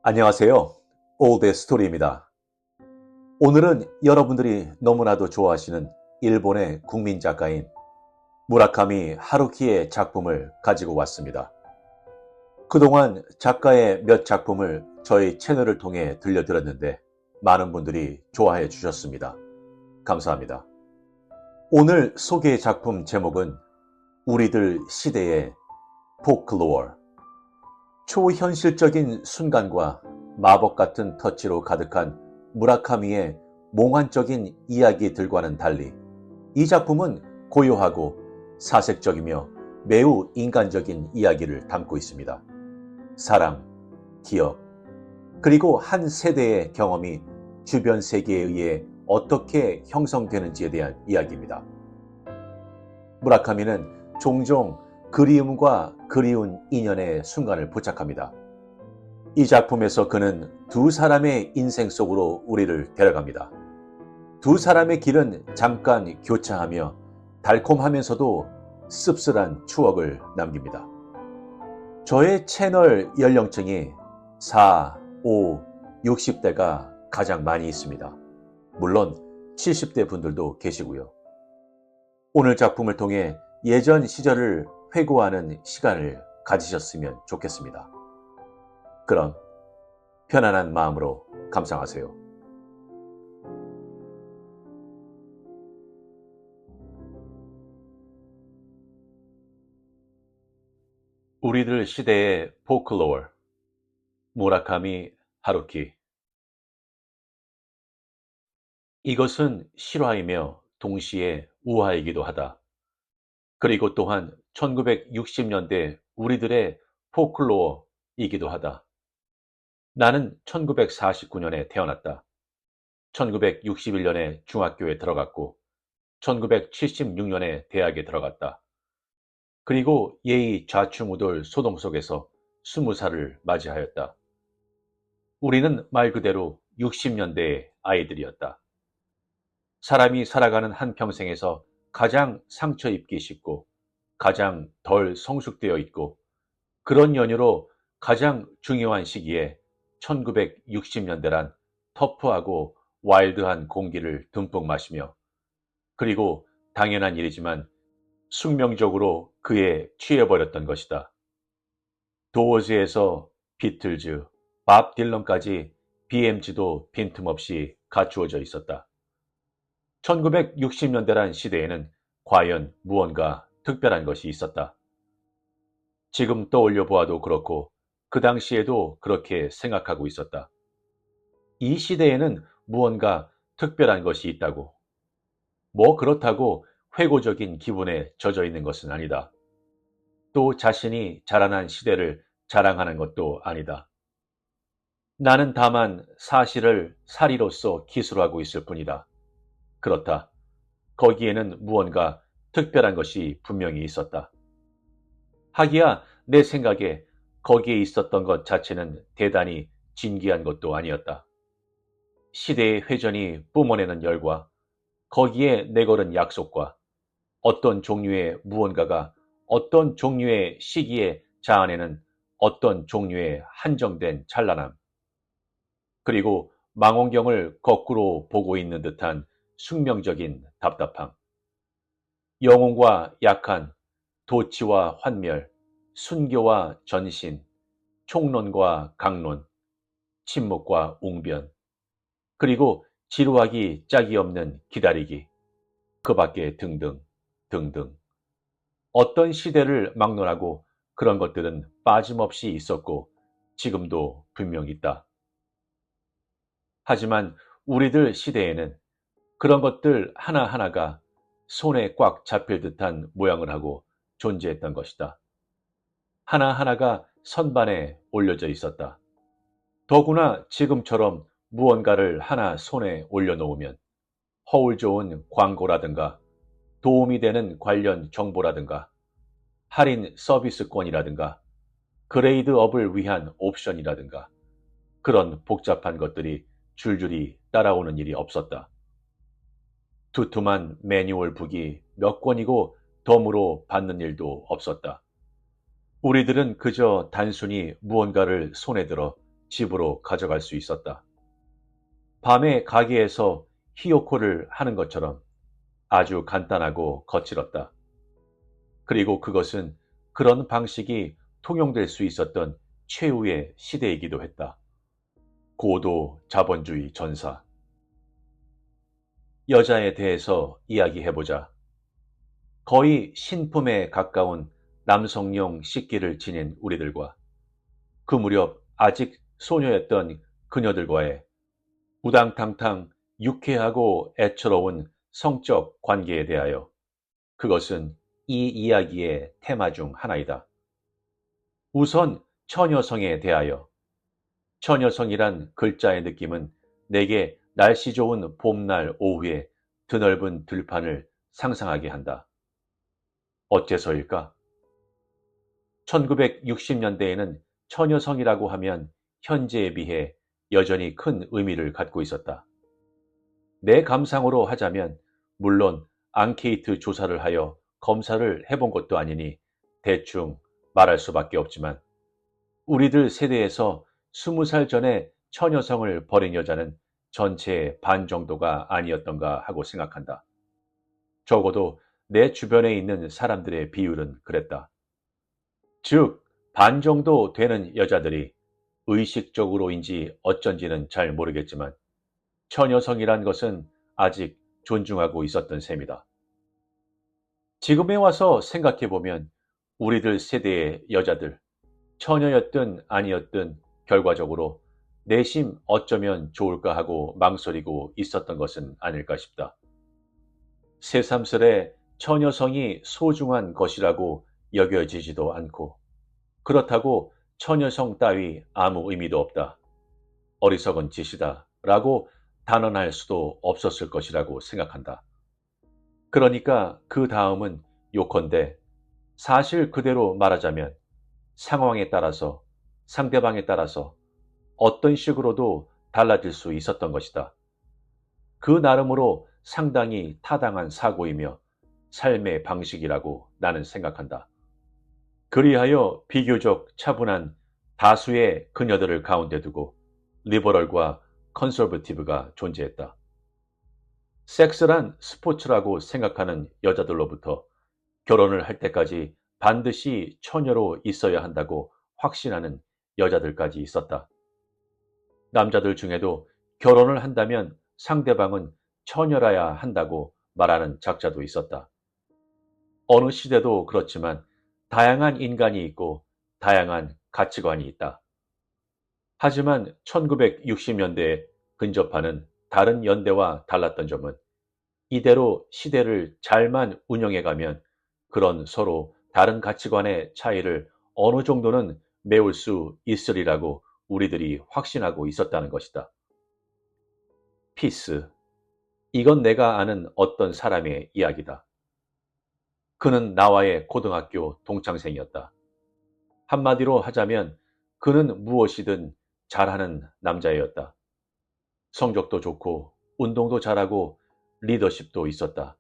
안녕하세요. 올드 스토리입니다. 오늘은 여러분들이 너무나도 좋아하시는 일본의 국민 작가인 무라카미 하루키의 작품을 가지고 왔습니다. 그동안 작가의 몇 작품을 저희 채널을 통해 들려드렸는데 많은 분들이 좋아해 주셨습니다. 감사합니다. 오늘 소개의 작품 제목은 우리들 시대의 포클로어. 초현실적인 순간과 마법 같은 터치로 가득한 무라카미의 몽환적인 이야기들과는 달리 이 작품은 고요하고 사색적이며 매우 인간적인 이야기를 담고 있습니다. 사랑, 기억, 그리고 한 세대의 경험이 주변 세계에 의해 어떻게 형성되는지에 대한 이야기입니다. 무라카미는 종종 그리움과 그리운 인연의 순간을 포착합니다. 이 작품에서 그는 두 사람의 인생 속으로 우리를 데려갑니다. 두 사람의 길은 잠깐 교차하며 달콤하면서도 씁쓸한 추억을 남깁니다. 저의 채널 연령층이 4, 5, 60대가 가장 많이 있습니다. 물론 70대 분들도 계시고요. 오늘 작품을 통해 예전 시절을 회고하는 시간을 가지셨으면 좋겠습니다. 그럼 편안한 마음으로 감상하세요. 우리들 시대의 포클로어, 무라카미 하루키. 이것은 실화이며 동시에 우화이기도 하다. 그리고 또한 1960년대 우리들의 포클로어이기도 하다. 나는 1949년에 태어났다. 1961년에 중학교에 들어갔고 1976년에 대학에 들어갔다. 그리고 예의 좌충우돌 소동 속에서 20살을 맞이하였다. 우리는 말 그대로 60년대의 아이들이었다. 사람이 살아가는 한평생에서 가장 상처 입기 쉽고 가장 덜 성숙되어 있고 그런 연유로 가장 중요한 시기에 1960년대란 터프하고 와일드한 공기를 듬뿍 마시며 그리고 당연한 일이지만 숙명적으로 그에 취해버렸던 것이다. 도어즈에서 비틀즈, 밥 딜런까지 BMG도 빈틈없이 갖추어져 있었다. 1960년대란 시대에는 과연 무언가 특별한 것이 있었다. 지금 떠올려 보아도 그렇고 그 당시에도 그렇게 생각하고 있었다. 이 시대에는 무언가 특별한 것이 있다고. 뭐 그렇다고 회고적인 기분에 젖어 있는 것은 아니다. 또 자신이 자라난 시대를 자랑하는 것도 아니다. 나는 다만 사실을 사리로서 기술하고 있을 뿐이다. 그렇다. 거기에는 무언가 특별한 것이 분명히 있었다. 하기야 내 생각에 거기에 있었던 것 자체는 대단히 진귀한 것도 아니었다. 시대의 회전이 뿜어내는 열과 거기에 내걸은 약속과 어떤 종류의 무언가가 어떤 종류의 시기에 자아내는 어떤 종류의 한정된 찬란함, 그리고 망원경을 거꾸로 보고 있는 듯한 숙명적인 답답함, 영혼과 약한, 도치와 환멸, 순교와 전신, 총론과 강론, 침묵과 웅변, 그리고 지루하기 짝이 없는 기다리기, 그 밖에 등등, 등등. 어떤 시대를 막론하고 그런 것들은 빠짐없이 있었고 지금도 분명히 있다. 하지만 우리들 시대에는 그런 것들 하나하나가 손에 꽉 잡힐 듯한 모양을 하고 존재했던 것이다. 하나하나가 선반에 올려져 있었다. 더구나 지금처럼 무언가를 하나 손에 올려놓으면 허울 좋은 광고라든가 도움이 되는 관련 정보라든가 할인 서비스권이라든가 그레이드업을 위한 옵션이라든가 그런 복잡한 것들이 줄줄이 따라오는 일이 없었다. 두툼한 매뉴얼 북이 몇 권이고 덤으로 받는 일도 없었다. 우리들은 그저 단순히 무언가를 손에 들어 집으로 가져갈 수 있었다. 밤에 가게에서 히요코를 하는 것처럼 아주 간단하고 거칠었다. 그리고 그것은 그런 방식이 통용될 수 있었던 최후의 시대이기도 했다. 고도 자본주의 전사. 여자에 대해서 이야기해보자. 거의 신품에 가까운 남성용 식기를 지닌 우리들과 그 무렵 아직 소녀였던 그녀들과의 우당탕탕 유쾌하고 애처로운 성적 관계에 대하여 그것은 이 이야기의 테마 중 하나이다. 우선 처녀성에 대하여. 처녀성이란 글자의 느낌은 내게 날씨 좋은 봄날 오후에 드넓은 들판을 상상하게 한다. 어째서일까? 1960년대에는 처녀성이라고 하면 현재에 비해 여전히 큰 의미를 갖고 있었다. 내 감상으로 하자면 물론 앙케이트 조사를 하여 검사를 해본 것도 아니니 대충 말할 수밖에 없지만 우리들 세대에서 20살 전에 처녀성을 버린 여자는 전체의 반 정도가 아니었던가 하고 생각한다. 적어도 내 주변에 있는 사람들의 비율은 그랬다. 즉, 반 정도 되는 여자들이 의식적으로인지 어쩐지는 잘 모르겠지만 처녀성이란 것은 아직 존중하고 있었던 셈이다. 지금에 와서 생각해보면 우리들 세대의 여자들, 처녀였든 아니었든 결과적으로 내심 어쩌면 좋을까 하고 망설이고 있었던 것은 아닐까 싶다. 새삼스레 처녀성이 소중한 것이라고 여겨지지도 않고 그렇다고 처녀성 따위 아무 의미도 없다. 어리석은 짓이다 라고 단언할 수도 없었을 것이라고 생각한다. 그러니까 그 다음은 요컨대 사실 그대로 말하자면 상황에 따라서 상대방에 따라서 어떤 식으로도 달라질 수 있었던 것이다. 그 나름으로 상당히 타당한 사고이며 삶의 방식이라고 나는 생각한다. 그리하여 비교적 차분한 다수의 그녀들을 가운데 두고 리버럴과 컨서버티브가 존재했다. 섹스란 스포츠라고 생각하는 여자들로부터 결혼을 할 때까지 반드시 처녀로 있어야 한다고 확신하는 여자들까지 있었다. 남자들 중에도 결혼을 한다면 상대방은 처녀라야 한다고 말하는 작자도 있었다. 어느 시대도 그렇지만 다양한 인간이 있고 다양한 가치관이 있다. 하지만 1960년대에 근접하는 다른 연대와 달랐던 점은 이대로 시대를 잘만 운영해가면 그런 서로 다른 가치관의 차이를 어느 정도는 메울 수 있으리라고 우리들이 확신하고 있었다는 것이다. 피스. 이건 내가 아는 어떤 사람의 이야기다. 그는 나와의 고등학교 동창생이었다. 한마디로 하자면 그는 무엇이든 잘하는 남자애였다. 성적도 좋고 운동도 잘하고 리더십도 있었다.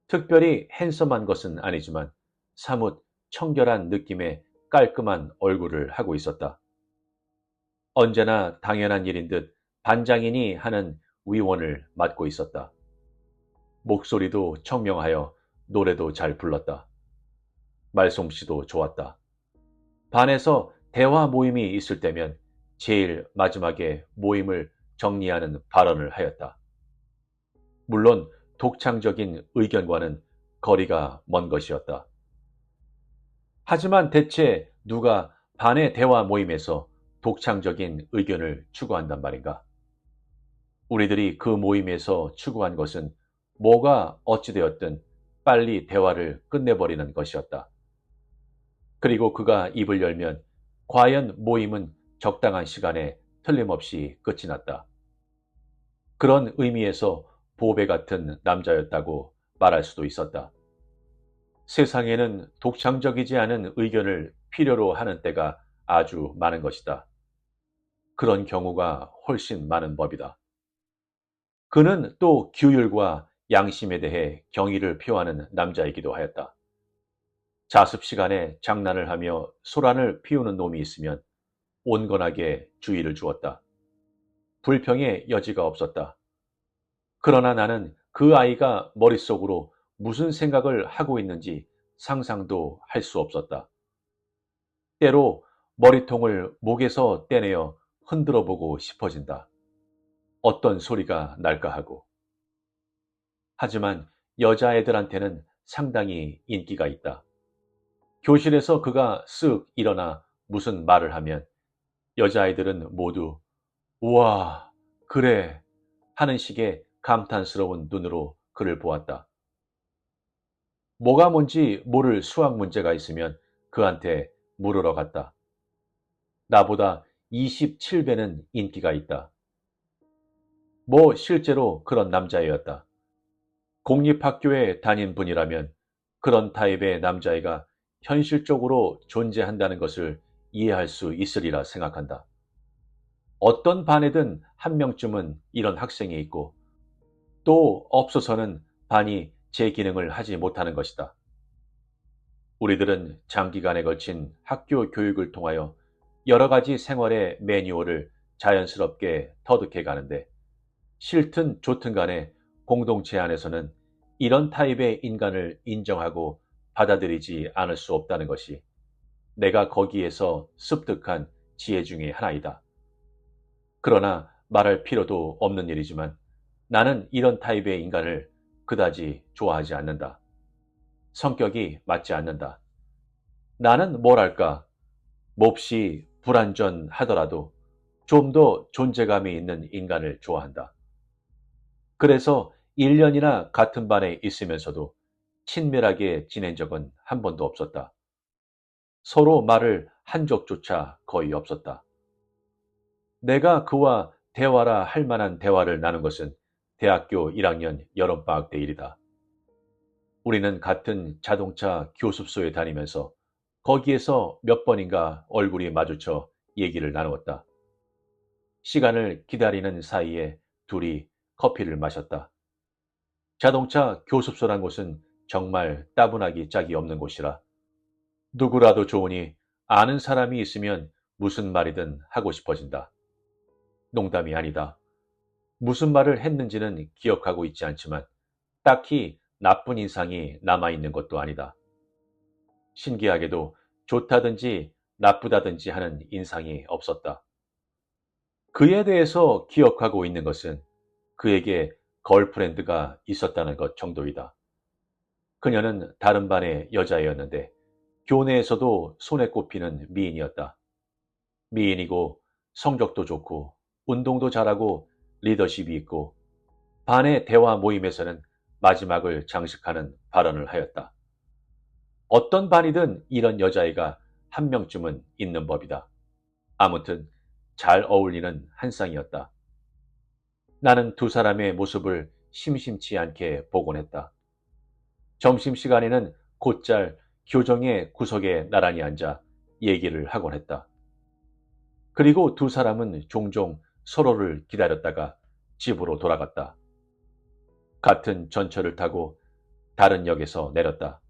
특별히 핸섬한 것은 아니지만 사뭇 청결한 느낌의 깔끔한 얼굴을 하고 있었다. 언제나 당연한 일인 듯 반장인이 하는 위원을 맡고 있었다. 목소리도 청명하여 노래도 잘 불렀다. 말솜씨도 좋았다. 반에서 대화 모임이 있을 때면 제일 마지막에 모임을 정리하는 발언을 하였다. 물론 독창적인 의견과는 거리가 먼 것이었다. 하지만 대체 누가 반의 대화 모임에서 독창적인 의견을 추구한단 말인가? 우리들이 그 모임에서 추구한 것은 뭐가 어찌되었든 빨리 대화를 끝내버리는 것이었다. 그리고 그가 입을 열면 과연 모임은 적당한 시간에 틀림없이 끝이 났다. 그런 의미에서 보배 같은 남자였다고 말할 수도 있었다. 세상에는 독창적이지 않은 의견을 필요로 하는 때가 아주 많은 것이다. 그런 경우가 훨씬 많은 법이다. 그는 또 규율과 양심에 대해 경의를 표하는 남자이기도 하였다. 자습 시간에 장난을 하며 소란을 피우는 놈이 있으면 온건하게 주의를 주었다. 불평의 여지가 없었다. 그러나 나는 그 아이가 머릿속으로 무슨 생각을 하고 있는지 상상도 할 수 없었다. 때로 머리통을 목에서 떼내어 흔들어 보고 싶어진다. 어떤 소리가 날까 하고. 하지만 여자애들한테는 상당히 인기가 있다. 교실에서 그가 쓱 일어나 무슨 말을 하면 여자아이들은 모두 우와, 그래 하는 식의 감탄스러운 눈으로 그를 보았다. 뭐가 뭔지 모를 수학 문제가 있으면 그한테 물으러 갔다. 나보다 27배는 인기가 있다. 뭐 실제로 그런 남자애였다. 공립학교에 다닌 분이라면 그런 타입의 남자애가 현실적으로 존재한다는 것을 이해할 수 있으리라 생각한다. 어떤 반에든 한 명쯤은 이런 학생이 있고 또 없어서는 반이 제 기능을 하지 못하는 것이다. 우리들은 장기간에 걸친 학교 교육을 통하여 여러 가지 생활의 매뉴얼을 자연스럽게 터득해 가는데 싫든 좋든 간에 공동체 안에서는 이런 타입의 인간을 인정하고 받아들이지 않을 수 없다는 것이 내가 거기에서 습득한 지혜 중의 하나이다. 그러나 말할 필요도 없는 일이지만 나는 이런 타입의 인간을 그다지 좋아하지 않는다. 성격이 맞지 않는다. 나는 뭐랄까, 몹시 불완전하더라도 좀 더 존재감이 있는 인간을 좋아한다. 그래서 1년이나 같은 반에 있으면서도 친밀하게 지낸 적은 한 번도 없었다. 서로 말을 한 적조차 거의 없었다. 내가 그와 대화라 할 만한 대화를 나눈 것은 대학교 1학년 여름방학 때 일이다. 우리는 같은 자동차 교습소에 다니면서 거기에서 몇 번인가 얼굴이 마주쳐 얘기를 나누었다. 시간을 기다리는 사이에 둘이 커피를 마셨다. 자동차 교습소란 곳은 정말 따분하기 짝이 없는 곳이라 누구라도 좋으니 아는 사람이 있으면 무슨 말이든 하고 싶어진다. 농담이 아니다. 무슨 말을 했는지는 기억하고 있지 않지만 딱히 나쁜 인상이 남아있는 것도 아니다. 신기하게도 좋다든지 나쁘다든지 하는 인상이 없었다. 그에 대해서 기억하고 있는 것은 그에게 걸프렌드가 있었다는 것 정도이다. 그녀는 다른 반의 여자애였는데 교내에서도 손에 꼽히는 미인이었다. 미인이고 성적도 좋고 운동도 잘하고 리더십이 있고 반의 대화 모임에서는 마지막을 장식하는 발언을 하였다. 어떤 반이든 이런 여자애가 한 명쯤은 있는 법이다. 아무튼 잘 어울리는 한 쌍이었다. 나는 두 사람의 모습을 심심치 않게 보곤 했다. 점심시간에는 곧잘 교정의 구석에 나란히 앉아 얘기를 하곤 했다. 그리고 두 사람은 종종 서로를 기다렸다가 집으로 돌아갔다. 같은 전철을 타고 다른 역에서 내렸다.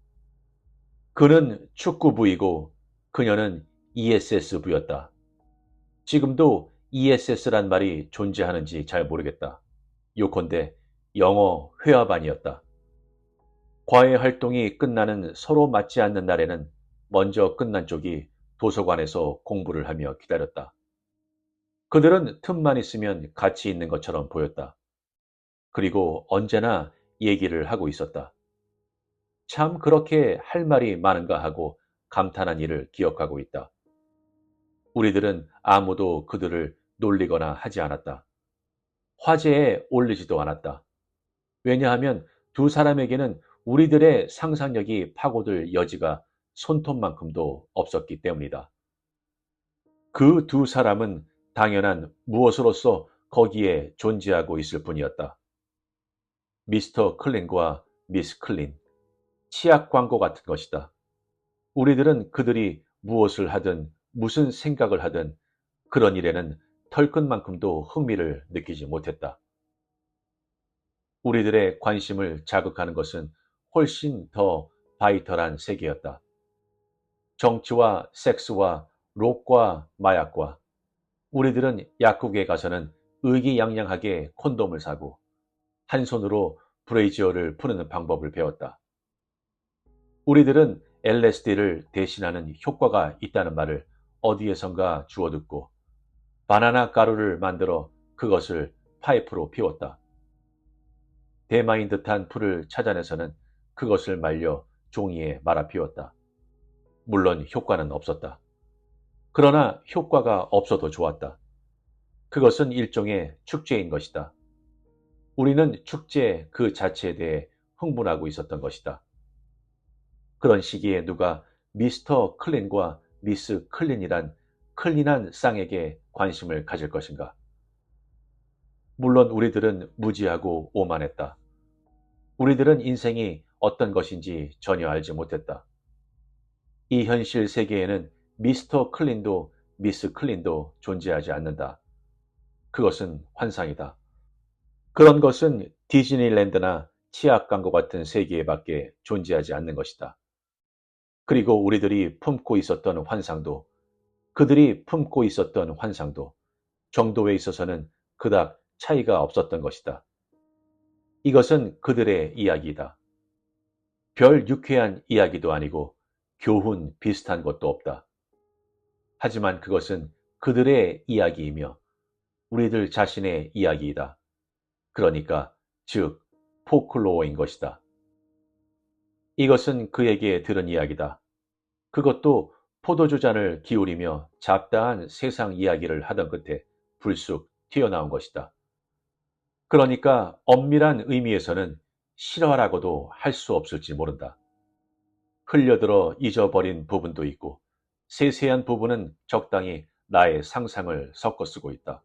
그는 축구부이고 그녀는 ESS부였다. 지금도 ESS란 말이 존재하는지 잘 모르겠다. 요컨대 영어 회화반이었다. 과외 활동이 끝나는 서로 맞지 않는 날에는 먼저 끝난 쪽이 도서관에서 공부를 하며 기다렸다. 그들은 틈만 있으면 같이 있는 것처럼 보였다. 그리고 언제나 얘기를 하고 있었다. 참 그렇게 할 말이 많은가 하고 감탄한 일을 기억하고 있다. 우리들은 아무도 그들을 놀리거나 하지 않았다. 화제에 올리지도 않았다. 왜냐하면 두 사람에게는 우리들의 상상력이 파고들 여지가 손톱만큼도 없었기 때문이다. 그 두 사람은 당연한 무엇으로서 거기에 존재하고 있을 뿐이었다. 미스터 클린과 미스 클린, 치약 광고 같은 것이다. 우리들은 그들이 무엇을 하든 무슨 생각을 하든 그런 일에는 털끝만큼도 흥미를 느끼지 못했다. 우리들의 관심을 자극하는 것은 훨씬 더 바이털한 세계였다. 정치와 섹스와 록과 마약과 우리들은 약국에 가서는 의기양양하게 콘돔을 사고 한 손으로 브레이지어를 푸는 방법을 배웠다. 우리들은 LSD를 대신하는 효과가 있다는 말을 어디에선가 주워 듣고 바나나 가루를 만들어 그것을 파이프로 피웠다. 대마인 듯한 풀을 찾아내서는 그것을 말려 종이에 말아 피웠다. 물론 효과는 없었다. 그러나 효과가 없어도 좋았다. 그것은 일종의 축제인 것이다. 우리는 축제 그 자체에 대해 흥분하고 있었던 것이다. 그런 시기에 누가 미스터 클린과 미스 클린이란 클린한 쌍에게 관심을 가질 것인가? 물론 우리들은 무지하고 오만했다. 우리들은 인생이 어떤 것인지 전혀 알지 못했다. 이 현실 세계에는 미스터 클린도 미스 클린도 존재하지 않는다. 그것은 환상이다. 그런 것은 디즈니랜드나 치약 광고 같은 세계에밖에 존재하지 않는 것이다. 그리고 우리들이 품고 있었던 환상도, 그들이 품고 있었던 환상도 정도에 있어서는 그닥 차이가 없었던 것이다. 이것은 그들의 이야기이다. 별 유쾌한 이야기도 아니고 교훈 비슷한 것도 없다. 하지만 그것은 그들의 이야기이며 우리들 자신의 이야기이다. 그러니까 즉 포클로어인 것이다. 이것은 그에게 들은 이야기다. 그것도 포도주 잔을 기울이며 잡다한 세상 이야기를 하던 끝에 불쑥 튀어나온 것이다. 그러니까 엄밀한 의미에서는 실화라고도 할 수 없을지 모른다. 흘려들어 잊어버린 부분도 있고 세세한 부분은 적당히 나의 상상을 섞어 쓰고 있다.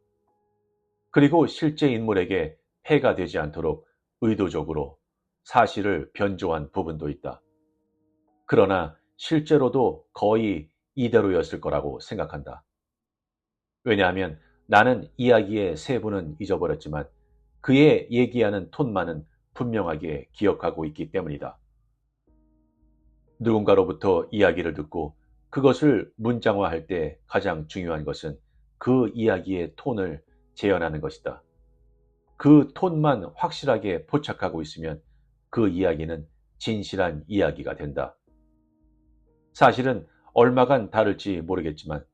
그리고 실제 인물에게 해가 되지 않도록 의도적으로 사실을 변조한 부분도 있다. 그러나 실제로도 거의 이대로였을 거라고 생각한다. 왜냐하면 나는 이야기의 세부는 잊어버렸지만 그의 얘기하는 톤만은 분명하게 기억하고 있기 때문이다. 누군가로부터 이야기를 듣고 그것을 문장화할 때 가장 중요한 것은 그 이야기의 톤을 재현하는 것이다. 그 톤만 확실하게 포착하고 있으면 그 이야기는 진실한 이야기가 된다. 사실은 얼마간 다를지 모르겠지만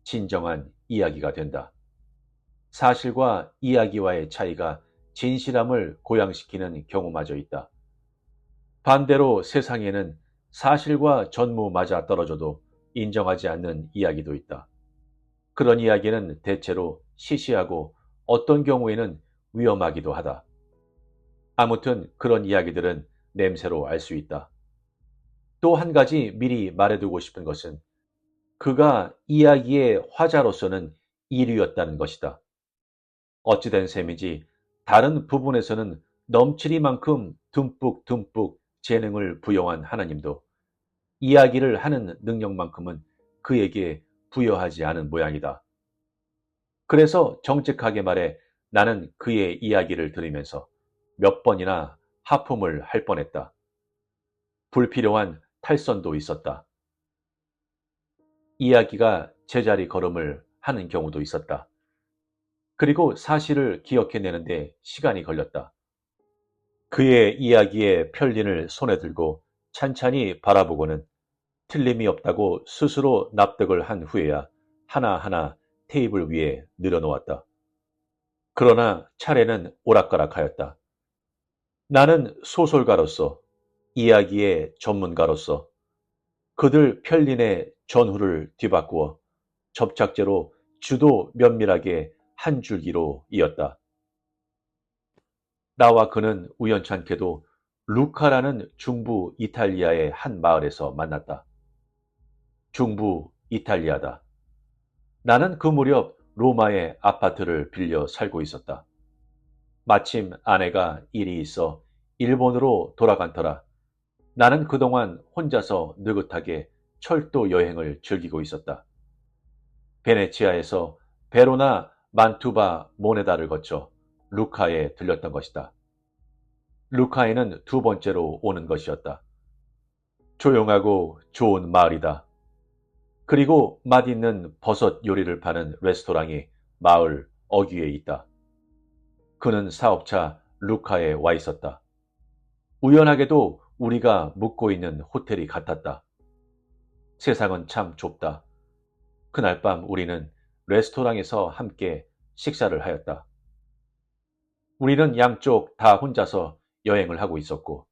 진정한 이야기가 된다. 사실과 이야기와의 차이가 진실함을 고양시키는 경우마저 있다. 반대로 세상에는 사실과 전무 맞아 떨어져도 인정하지 않는 이야기도 있다. 그런 이야기는 대체로 시시하고 어떤 경우에는 위험하기도 하다. 아무튼 그런 이야기들은 냄새로 알 수 있다. 또 한 가지 미리 말해두고 싶은 것은 그가 이야기의 화자로서는 1위였다는 것이다. 어찌된 셈인지 다른 부분에서는 넘치리만큼 듬뿍듬뿍 재능을 부여한 하나님도 이야기를 하는 능력만큼은 그에게 부여하지 않은 모양이다. 그래서 정직하게 말해 나는 그의 이야기를 들으면서 몇 번이나 하품을 할 뻔했다. 불필요한 탈선도 있었다. 이야기가 제자리 걸음을 하는 경우도 있었다. 그리고 사실을 기억해내는데 시간이 걸렸다. 그의 이야기의 편린을 손에 들고 찬찬히 바라보고는 틀림이 없다고 스스로 납득을 한 후에야 하나하나 테이블 위에 늘어놓았다. 그러나 차례는 오락가락하였다. 나는 소설가로서, 이야기의 전문가로서 그들 편린의 전후를 뒤바꾸어 접착제로 주도 면밀하게 한 줄기로 이었다. 나와 그는 우연찮게도 루카라는 중부 이탈리아의 한 마을에서 만났다. 중부 이탈리아다. 나는 그 무렵 로마의 아파트를 빌려 살고 있었다. 마침 아내가 일이 있어 일본으로 돌아간 터라 나는 그동안 혼자서 느긋하게 철도 여행을 즐기고 있었다. 베네치아에서 베로나 만투바 모네다를 거쳐 루카에 들렸던 것이다. 루카에는 두 번째로 오는 것이었다. 조용하고 좋은 마을이다. 그리고 맛있는 버섯 요리를 파는 레스토랑이 마을 어귀에 있다. 그는 사업차 루카에 와 있었다. 우연하게도 우리가 묵고 있는 호텔이 같았다. 세상은 참 좁다. 그날 밤 우리는 레스토랑에서 함께 식사를 하였다. 우리는 양쪽 다 혼자서 여행을 하고 있었고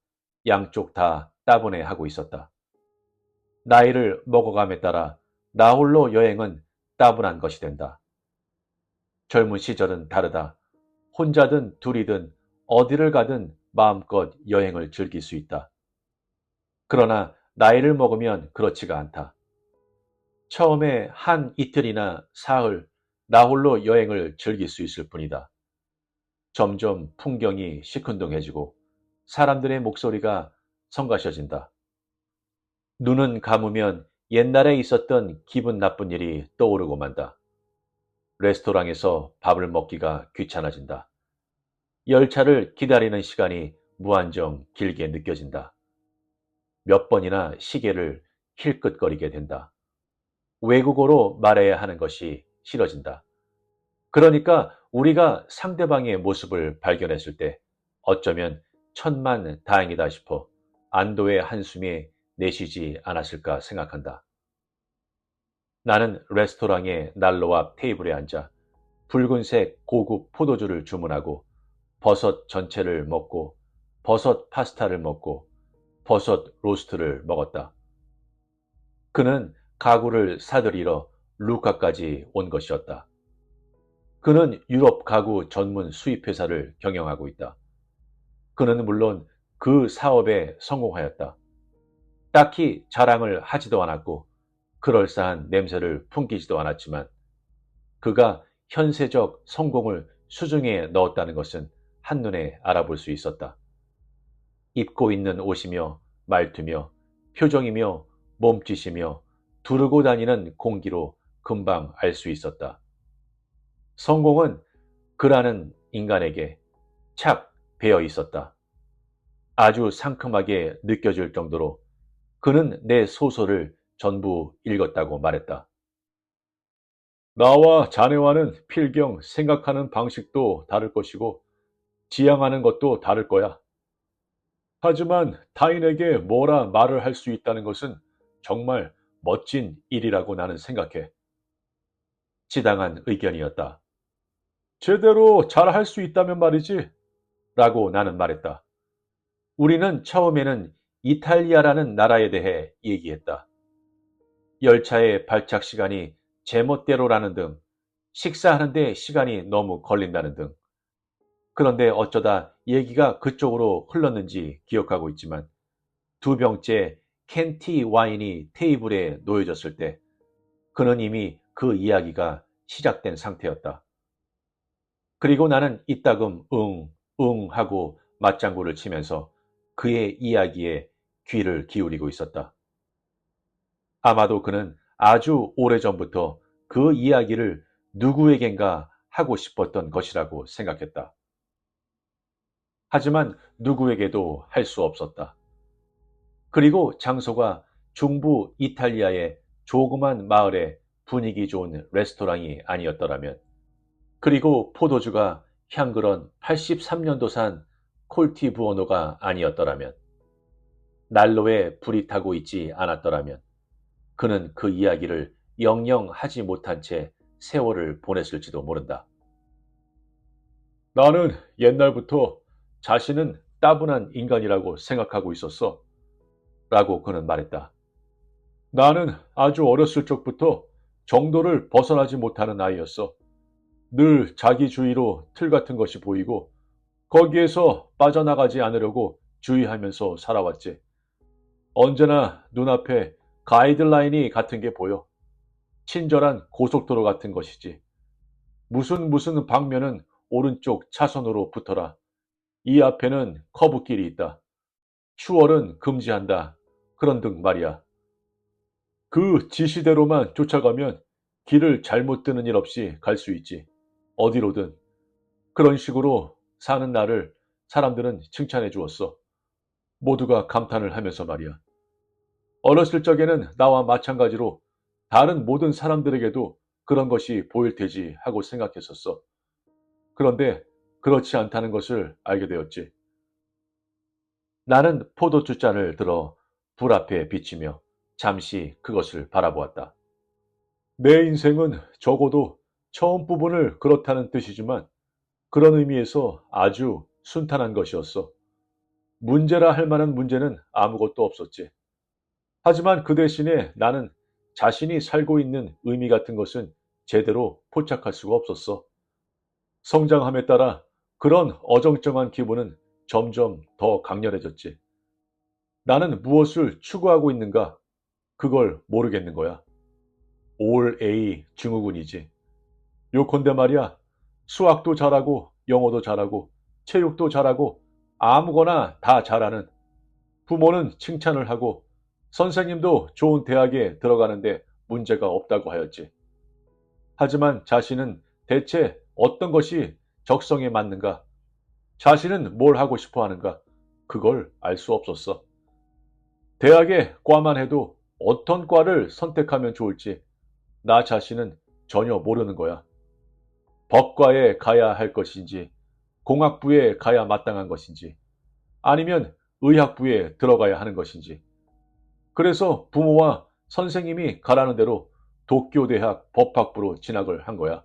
양쪽 다 따분해 하고 있었다. 나이를 먹어감에 따라 나 홀로 여행은 따분한 것이 된다. 젊은 시절은 다르다. 혼자든 둘이든 어디를 가든 마음껏 여행을 즐길 수 있다. 그러나 나이를 먹으면 그렇지가 않다. 처음에 한 이틀이나 사흘 나 홀로 여행을 즐길 수 있을 뿐이다. 점점 풍경이 시큰둥해지고 사람들의 목소리가 성가셔진다. 눈은 감으면 옛날에 있었던 기분 나쁜 일이 떠오르고 만다. 레스토랑에서 밥을 먹기가 귀찮아진다. 열차를 기다리는 시간이 무한정 길게 느껴진다. 몇 번이나 시계를 힐끗거리게 된다. 외국어로 말해야 하는 것이 싫어진다. 그러니까 우리가 상대방의 모습을 발견했을 때 어쩌면 천만 다행이다 싶어 안도의 한숨이 내쉬지 않았을까 생각한다. 나는 레스토랑의 난로 앞 테이블에 앉아 붉은색 고급 포도주를 주문하고 버섯 전체를 먹고 버섯 파스타를 먹고 버섯 로스트를 먹었다. 그는 가구를 사들이러 루카까지 온 것이었다. 그는 유럽 가구 전문 수입회사를 경영하고 있다. 그는 물론 그 사업에 성공하였다. 딱히 자랑을 하지도 않았고 그럴싸한 냄새를 풍기지도 않았지만 그가 현세적 성공을 수중에 넣었다는 것은 한눈에 알아볼 수 있었다. 입고 있는 옷이며 말투며 표정이며 몸짓이며 두르고 다니는 공기로 금방 알 수 있었다. 성공은 그라는 인간에게 착 배어 있었다. 아주 상큼하게 느껴질 정도로 그는 내 소설을 전부 읽었다고 말했다. 나와 자네와는 필경 생각하는 방식도 다를 것이고 지향하는 것도 다를 거야. 하지만 타인에게 뭐라 말을 할 수 있다는 것은 정말 멋진 일이라고 나는 생각해. 지당한 의견이었다. 제대로 잘 할 수 있다면 말이지. 라고 나는 말했다. 우리는 처음에는 이탈리아라는 나라에 대해 얘기했다. 열차의 발착 시간이 제멋대로라는 등 식사하는데 시간이 너무 걸린다는 등 그런데 어쩌다 얘기가 그쪽으로 흘렀는지 기억하고 있지만 두 병째 캔티 와인이 테이블에 놓여졌을 때 그는 이미 그 이야기가 시작된 상태였다. 그리고 나는 이따금 응 하고 맞장구를 치면서 그의 이야기에 귀를 기울이고 있었다. 아마도 그는 아주 오래전부터 그 이야기를 누구에겐가 하고 싶었던 것이라고 생각했다. 하지만 누구에게도 할 수 없었다. 그리고 장소가 중부 이탈리아의 조그만 마을의 분위기 좋은 레스토랑이 아니었더라면, 그리고 포도주가 향그런 83년도산 콜티부오노가 아니었더라면, 난로에 불이 타고 있지 않았더라면, 그는 그 이야기를 영영 하지 못한 채 세월을 보냈을지도 모른다. 나는 옛날부터 자신은 따분한 인간이라고 생각하고 있었어. 라고 그는 말했다. 나는 아주 어렸을 적부터 정도를 벗어나지 못하는 아이였어. 늘 자기주의로 틀 같은 것이 보이고 거기에서 빠져나가지 않으려고 주의하면서 살아왔지. 언제나 눈앞에 가이드라인이 같은 게 보여. 친절한 고속도로 같은 것이지. 무슨 방면은 오른쪽 차선으로 붙어라. 이 앞에는 커브길이 있다. 추월은 금지한다. 그런 등 말이야. 그 지시대로만 쫓아가면 길을 잘못 드는 일 없이 갈 수 있지. 어디로든. 그런 식으로 사는 나를 사람들은 칭찬해 주었어. 모두가 감탄을 하면서 말이야. 어렸을 적에는 나와 마찬가지로 다른 모든 사람들에게도 그런 것이 보일 테지 하고 생각했었어. 그런데 그렇지 않다는 것을 알게 되었지. 나는 포도주 잔을 들어 불 앞에 비치며 잠시 그것을 바라보았다. 내 인생은 적어도 처음 부분을 그렇다는 뜻이지만 그런 의미에서 아주 순탄한 것이었어. 문제라 할 만한 문제는 아무것도 없었지. 하지만 그 대신에 나는 자신이 살고 있는 의미 같은 것은 제대로 포착할 수가 없었어. 성장함에 따라 그런 어정쩡한 기분은 점점 더 강렬해졌지. 나는 무엇을 추구하고 있는가? 그걸 모르겠는 거야. 올 A 증후군이지. 요컨대 말이야. 수학도 잘하고 영어도 잘하고 체육도 잘하고 아무거나 다 잘하는 부모는 칭찬을 하고 선생님도 좋은 대학에 들어가는데 문제가 없다고 하였지. 하지만 자신은 대체 어떤 것이 적성에 맞는가? 자신은 뭘 하고 싶어 하는가? 그걸 알 수 없었어. 대학에 과만 해도 어떤 과를 선택하면 좋을지 나 자신은 전혀 모르는 거야. 법과에 가야 할 것인지, 공학부에 가야 마땅한 것인지, 아니면 의학부에 들어가야 하는 것인지. 그래서 부모와 선생님이 가라는 대로 도쿄대학 법학부로 진학을 한 거야.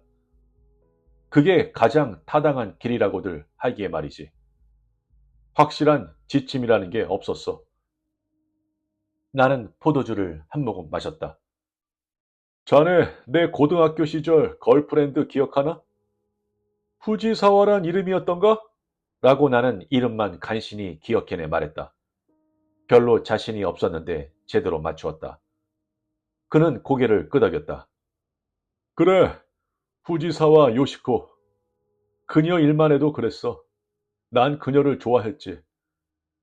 그게 가장 타당한 길이라고들 하기에 말이지. 확실한 지침이라는 게 없었어. 나는 포도주를 한 모금 마셨다. 자네, 내 고등학교 시절 걸프렌드 기억하나? 후지사와란 이름이었던가? 라고 나는 이름만 간신히 기억해내 말했다. 별로 자신이 없었는데 제대로 맞추었다. 그는 고개를 끄덕였다. 그래, 후지사와 요시코. 그녀 일만 해도 그랬어. 난 그녀를 좋아했지.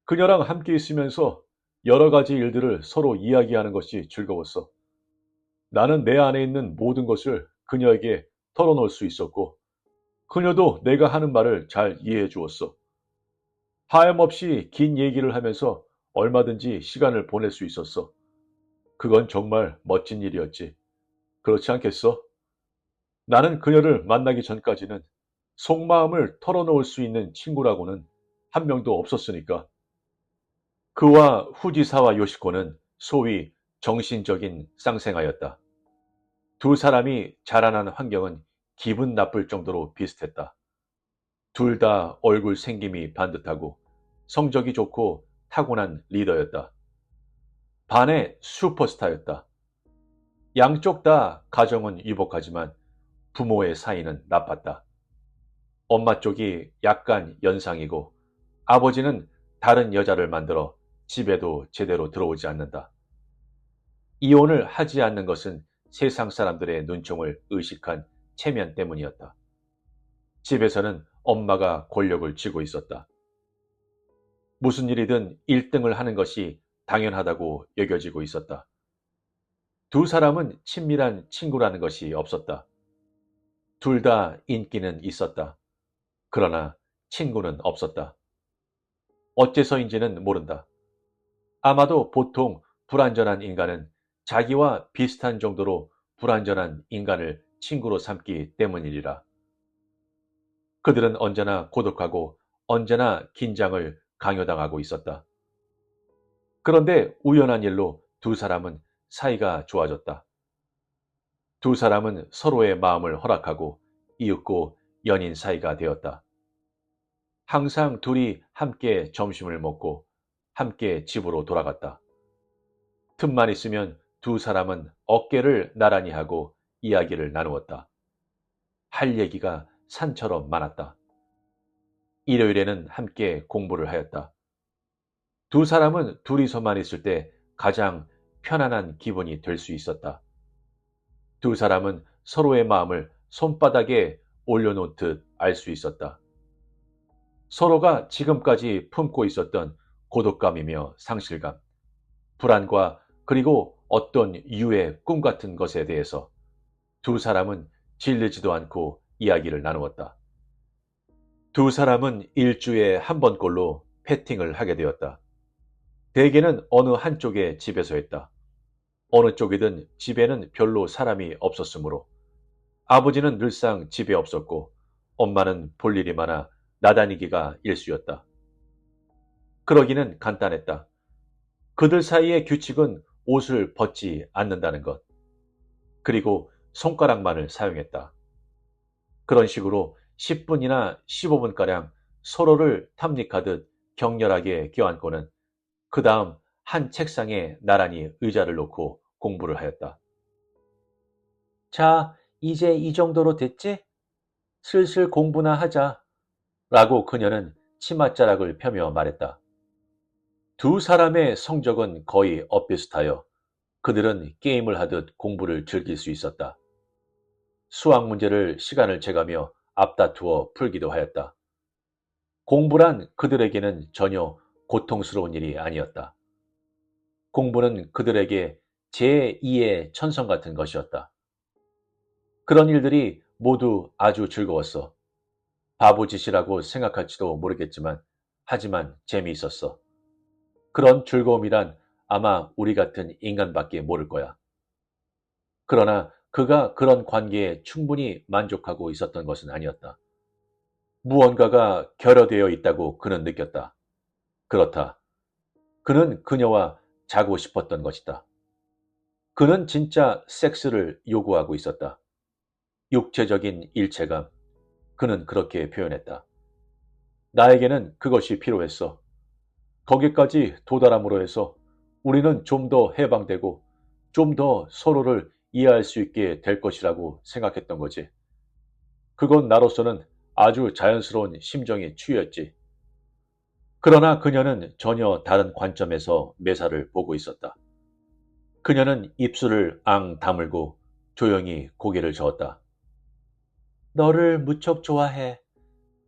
그녀랑 함께 있으면서 여러 가지 일들을 서로 이야기하는 것이 즐거웠어. 나는 내 안에 있는 모든 것을 그녀에게 털어놓을 수 있었고, 그녀도 내가 하는 말을 잘 이해해 주었어. 하염없이 긴 얘기를 하면서 얼마든지 시간을 보낼 수 있었어. 그건 정말 멋진 일이었지. 그렇지 않겠어? 나는 그녀를 만나기 전까지는 속마음을 털어놓을 수 있는 친구라고는 한 명도 없었으니까. 그와 후지사와 요시코는 소위 정신적인 쌍생아였다. 두 사람이 자라난 환경은 기분 나쁠 정도로 비슷했다. 둘 다 얼굴 생김이 반듯하고 성적이 좋고 타고난 리더였다. 반의 슈퍼스타였다. 양쪽 다 가정은 유복하지만 부모의 사이는 나빴다. 엄마 쪽이 약간 연상이고 아버지는 다른 여자를 만들어 집에도 제대로 들어오지 않는다. 이혼을 하지 않는 것은 세상 사람들의 눈총을 의식한 체면 때문이었다. 집에서는 엄마가 권력을 쥐고 있었다. 무슨 일이든 1등을 하는 것이 당연하다고 여겨지고 있었다. 두 사람은 친밀한 친구라는 것이 없었다. 둘 다 인기는 있었다. 그러나 친구는 없었다. 어째서인지는 모른다. 아마도 보통 불완전한 인간은 자기와 비슷한 정도로 불완전한 인간을 친구로 삼기 때문이리라. 그들은 언제나 고독하고 언제나 긴장을 강요당하고 있었다. 그런데 우연한 일로 두 사람은 사이가 좋아졌다. 두 사람은 서로의 마음을 허락하고 이윽고 연인 사이가 되었다. 항상 둘이 함께 점심을 먹고 함께 집으로 돌아갔다. 틈만 있으면 두 사람은 어깨를 나란히 하고 이야기를 나누었다. 할 얘기가 산처럼 많았다. 일요일에는 함께 공부를 하였다. 두 사람은 둘이서만 있을 때 가장 편안한 기분이 될 수 있었다. 두 사람은 서로의 마음을 손바닥에 올려놓듯 알 수 있었다. 서로가 지금까지 품고 있었던 고독감이며 상실감, 불안과 그리고 어떤 유의 꿈 같은 것에 대해서 두 사람은 질리지도 않고 이야기를 나누었다. 두 사람은 일주에 한 번꼴로 패팅을 하게 되었다. 대개는 어느 한쪽의 집에서 했다. 어느 쪽이든 집에는 별로 사람이 없었으므로 아버지는 늘상 집에 없었고 엄마는 볼 일이 많아 나다니기가 일쑤였다. 그러기는 간단했다. 그들 사이의 규칙은 옷을 벗지 않는다는 것, 그리고 손가락만을 사용했다. 그런 식으로 10분이나 15분가량 서로를 탐닉하듯 격렬하게 껴안고는 그 다음 한 책상에 나란히 의자를 놓고 공부를 하였다. 자, 이제 이 정도로 됐지? 슬슬 공부나 하자. 라고 그녀는 치맛자락을 펴며 말했다. 두 사람의 성적은 거의 엇비슷하여 그들은 게임을 하듯 공부를 즐길 수 있었다. 수학 문제를 시간을 재가며 앞다투어 풀기도 하였다. 공부란 그들에게는 전혀 고통스러운 일이 아니었다. 공부는 그들에게 제2의 천성 같은 것이었다. 그런 일들이 모두 아주 즐거웠어. 바보짓이라고 생각할지도 모르겠지만, 하지만 재미있었어. 그런 즐거움이란 아마 우리 같은 인간밖에 모를 거야. 그러나 그가 그런 관계에 충분히 만족하고 있었던 것은 아니었다. 무언가가 결여되어 있다고 그는 느꼈다. 그렇다. 그는 그녀와 자고 싶었던 것이다. 그는 진짜 섹스를 요구하고 있었다. 육체적인 일체감. 그는 그렇게 표현했다. 나에게는 그것이 필요했어. 거기까지 도달함으로 해서 우리는 좀 더 해방되고 좀 더 서로를 이해할 수 있게 될 것이라고 생각했던 거지. 그건 나로서는 아주 자연스러운 심정의 추이였지. 그러나 그녀는 전혀 다른 관점에서 매사를 보고 있었다. 그녀는 입술을 앙 다물고 조용히 고개를 저었다. 너를 무척 좋아해.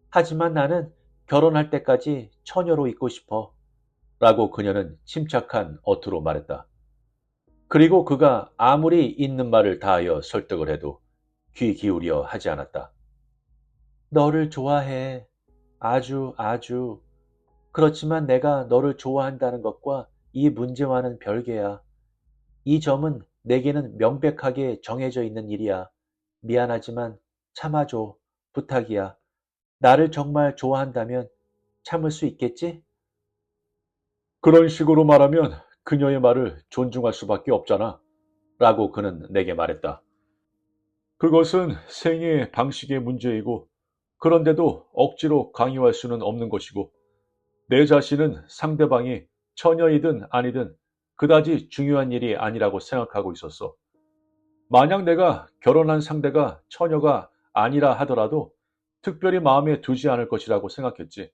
하지만 나는 결혼할 때까지 처녀로 있고 싶어. 라고 그녀는 침착한 어투로 말했다. 그리고 그가 아무리 있는 말을 다하여 설득을 해도 귀 기울여 하지 않았다. 너를 좋아해. 아주 아주. 그렇지만 내가 너를 좋아한다는 것과 이 문제와는 별개야. 이 점은 내게는 명백하게 정해져 있는 일이야. 미안하지만 참아줘. 부탁이야. 나를 정말 좋아한다면 참을 수 있겠지? 그런 식으로 말하면 그녀의 말을 존중할 수밖에 없잖아. 라고 그는 내게 말했다. 그것은 생애의 방식의 문제이고, 그런데도 억지로 강요할 수는 없는 것이고, 내 자신은 상대방이 처녀이든 아니든 그다지 중요한 일이 아니라고 생각하고 있었어. 만약 내가 결혼한 상대가 처녀가 아니라 하더라도 특별히 마음에 두지 않을 것이라고 생각했지.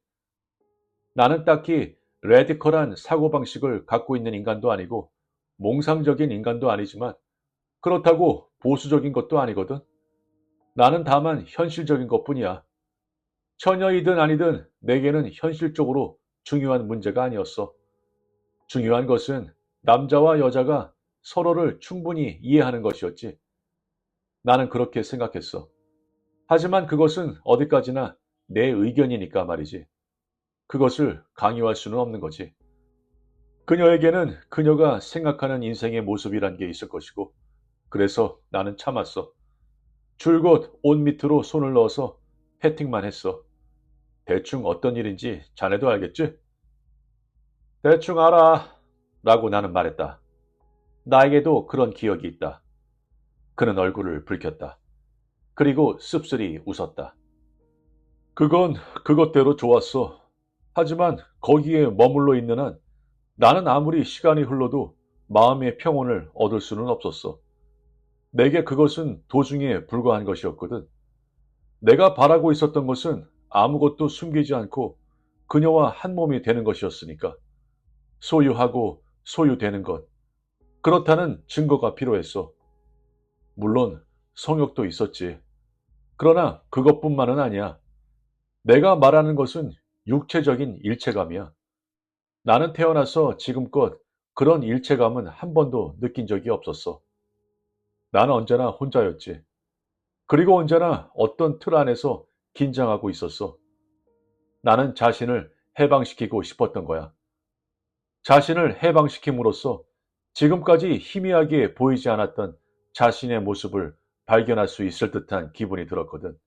나는 딱히 레디컬한 사고방식을 갖고 있는 인간도 아니고 몽상적인 인간도 아니지만 그렇다고 보수적인 것도 아니거든. 나는 다만 현실적인 것뿐이야. 처녀이든 아니든 내게는 현실적으로 중요한 문제가 아니었어. 중요한 것은 남자와 여자가 서로를 충분히 이해하는 것이었지. 나는 그렇게 생각했어. 하지만 그것은 어디까지나 내 의견이니까 말이지. 그것을 강요할 수는 없는 거지. 그녀에게는 그녀가 생각하는 인생의 모습이란 게 있을 것이고, 그래서 나는 참았어. 줄곧 옷 밑으로 손을 넣어서 패팅만 했어. 대충 어떤 일인지 자네도 알겠지? 대충 알아. 라고 나는 말했다. 나에게도 그런 기억이 있다. 그는 얼굴을 붉혔다. 그리고 씁쓸히 웃었다. 그건 그것대로 좋았어. 하지만 거기에 머물러 있는 한 나는 아무리 시간이 흘러도 마음의 평온을 얻을 수는 없었어. 내게 그것은 도중에 불과한 것이었거든. 내가 바라고 있었던 것은 아무것도 숨기지 않고 그녀와 한 몸이 되는 것이었으니까. 소유하고 소유되는 것. 그렇다는 증거가 필요했어. 물론 성욕도 있었지. 그러나 그것뿐만은 아니야. 내가 말하는 것은 육체적인 일체감이야. 나는 태어나서 지금껏 그런 일체감은 한 번도 느낀 적이 없었어. 나는 언제나 혼자였지. 그리고 언제나 어떤 틀 안에서 긴장하고 있었어. 나는 자신을 해방시키고 싶었던 거야. 자신을 해방시킴으로써 지금까지 희미하게 보이지 않았던 자신의 모습을 발견할 수 있을 듯한 기분이 들었거든.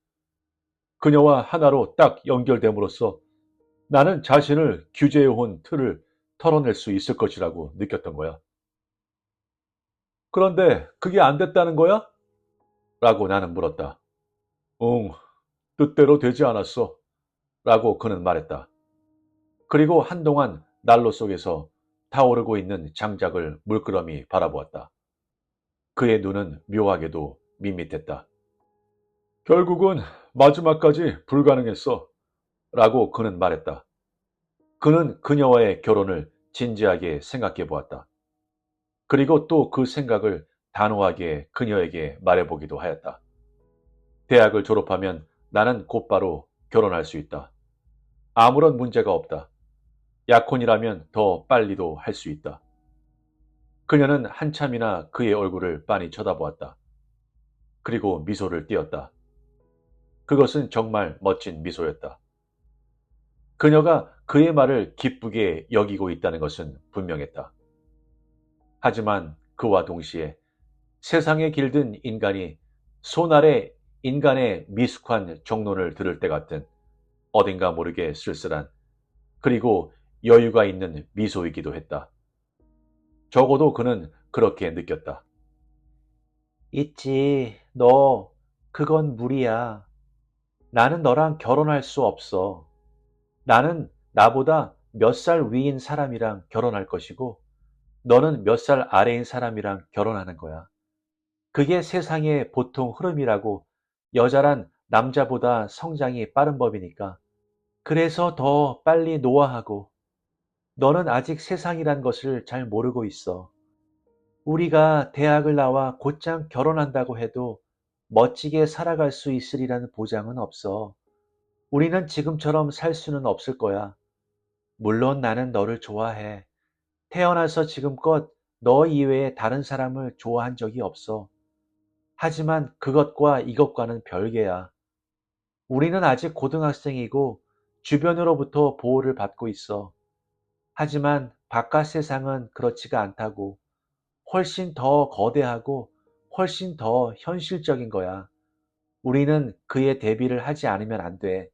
그녀와 하나로 딱 연결됨으로써 나는 자신을 규제해온 틀을 털어낼 수 있을 것이라고 느꼈던 거야. 그런데 그게 안 됐다는 거야? 라고 나는 물었다. 응, 뜻대로 되지 않았어. 라고 그는 말했다. 그리고 한동안 난로 속에서 타오르고 있는 장작을 물끄러미 바라보았다. 그의 눈은 묘하게도 밋밋했다. 결국은 마지막까지 불가능했어. 라고 그는 말했다. 그는 그녀와의 결혼을 진지하게 생각해 보았다. 그리고 또 그 생각을 단호하게 그녀에게 말해보기도 하였다. 대학을 졸업하면 나는 곧바로 결혼할 수 있다. 아무런 문제가 없다. 약혼이라면 더 빨리도 할 수 있다. 그녀는 한참이나 그의 얼굴을 빤히 쳐다보았다. 그리고 미소를 띄었다. 그것은 정말 멋진 미소였다. 그녀가 그의 말을 기쁘게 여기고 있다는 것은 분명했다. 하지만 그와 동시에 세상에 길든 인간이 손 아래 인간의 미숙한 정론을 들을 때 같은 어딘가 모르게 쓸쓸한 그리고 여유가 있는 미소이기도 했다. 적어도 그는 그렇게 느꼈다. 있지, 너, 그건 무리야. 나는 너랑 결혼할 수 없어. 나는 나보다 몇 살 위인 사람이랑 결혼할 것이고, 너는 몇 살 아래인 사람이랑 결혼하는 거야. 그게 세상의 보통 흐름이라고 여자란 남자보다 성장이 빠른 법이니까. 그래서 더 빨리 노화하고, 너는 아직 세상이란 것을 잘 모르고 있어. 우리가 대학을 나와 곧장 결혼한다고 해도 멋지게 살아갈 수 있으리라는 보장은 없어. 우리는 지금처럼 살 수는 없을 거야. 물론 나는 너를 좋아해. 태어나서 지금껏 너 이외에 다른 사람을 좋아한 적이 없어. 하지만 그것과 이것과는 별개야. 우리는 아직 고등학생이고 주변으로부터 보호를 받고 있어. 하지만 바깥 세상은 그렇지가 않다고. 훨씬 더 거대하고 훨씬 더 현실적인 거야. 우리는 그에 대비를 하지 않으면 안 돼.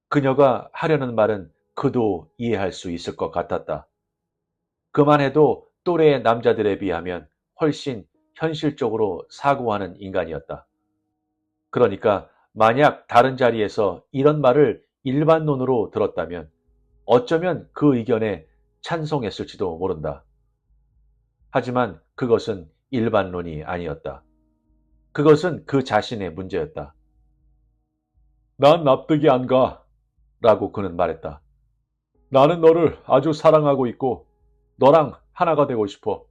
그녀가 하려는 말은 그도 이해할 수 있을 것 같았다. 그만해도 또래의 남자들에 비하면 훨씬 현실적으로 사고하는 인간이었다. 그러니까 만약 다른 자리에서 이런 말을 일반론으로 들었다면 어쩌면 그 의견에 찬성했을지도 모른다. 하지만 그것은 일반론이 아니었다. 그것은 그 자신의 문제였다. 난 납득이 안 가. 라고 그는 말했다. 나는 너를 아주 사랑하고 있고 너랑 하나가 되고 싶어.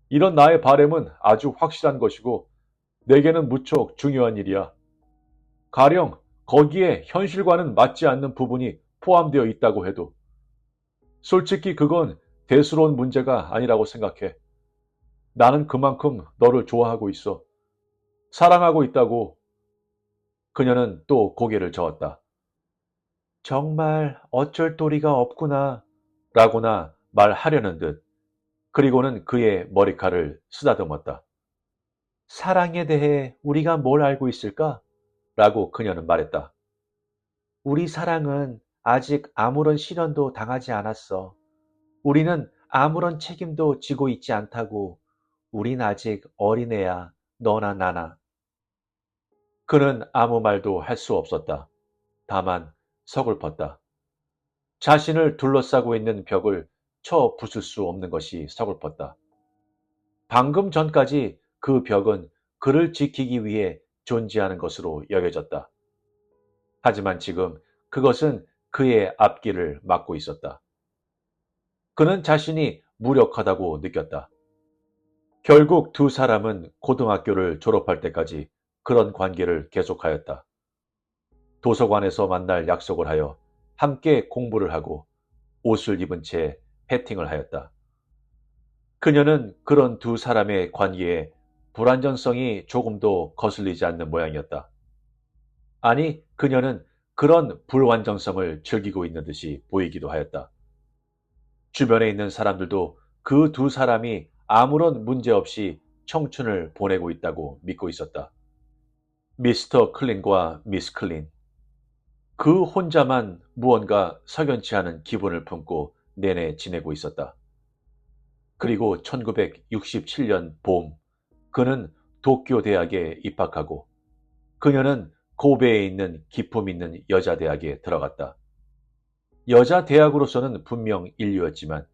이런 나의 바램은 아주 확실한 것이고 내게는 무척 중요한 일이야. 가령 거기에 현실과는 맞지 않는 부분이 포함되어 있다고 해도 솔직히 그건 대수로운 문제가 아니라고 생각해. 나는 그만큼 너를 좋아하고 있어. 사랑하고 있다고. 그녀는 또 고개를 저었다. 정말 어쩔 도리가 없구나. 라고나 말하려는 듯 그리고는 그의 머리칼을 쓰다듬었다. 사랑에 대해 우리가 뭘 알고 있을까? 라고 그녀는 말했다. 우리 사랑은 아직 아무런 시련도 당하지 않았어. 우리는 아무런 책임도 지고 있지 않다고. 우린 아직 어린애야. 너나 나나. 그는 아무 말도 할 수 없었다. 다만 서글펐다. 자신을 둘러싸고 있는 벽을 쳐 부술 수 없는 것이 서글펐다. 방금 전까지 그 벽은 그를 지키기 위해 존재하는 것으로 여겨졌다. 하지만 지금 그것은 그의 앞길을 막고 있었다. 그는 자신이 무력하다고 느꼈다. 결국 두 사람은 고등학교를 졸업할 때까지 그런 관계를 계속하였다. 도서관에서 만날 약속을 하여 함께 공부를 하고 옷을 입은 채 패팅을 하였다. 그녀는 그런 두 사람의 관계에 불완전성이 조금도 거슬리지 않는 모양이었다. 아니, 그녀는 그런 불완전성을 즐기고 있는 듯이 보이기도 하였다. 주변에 있는 사람들도 그 두 사람이 아무런 문제 없이 청춘을 보내고 있다고 믿고 있었다. 미스터 클린과 미스 클린. 그 혼자만 무언가 석연치 않은 기분을 품고 내내 지내고 있었다. 그리고 1967년 봄, 그는 도쿄 대학에 입학하고 그녀는 고베에 있는 기품 있는 여자 대학에 들어갔다. 여자 대학으로서는 분명 인류였지만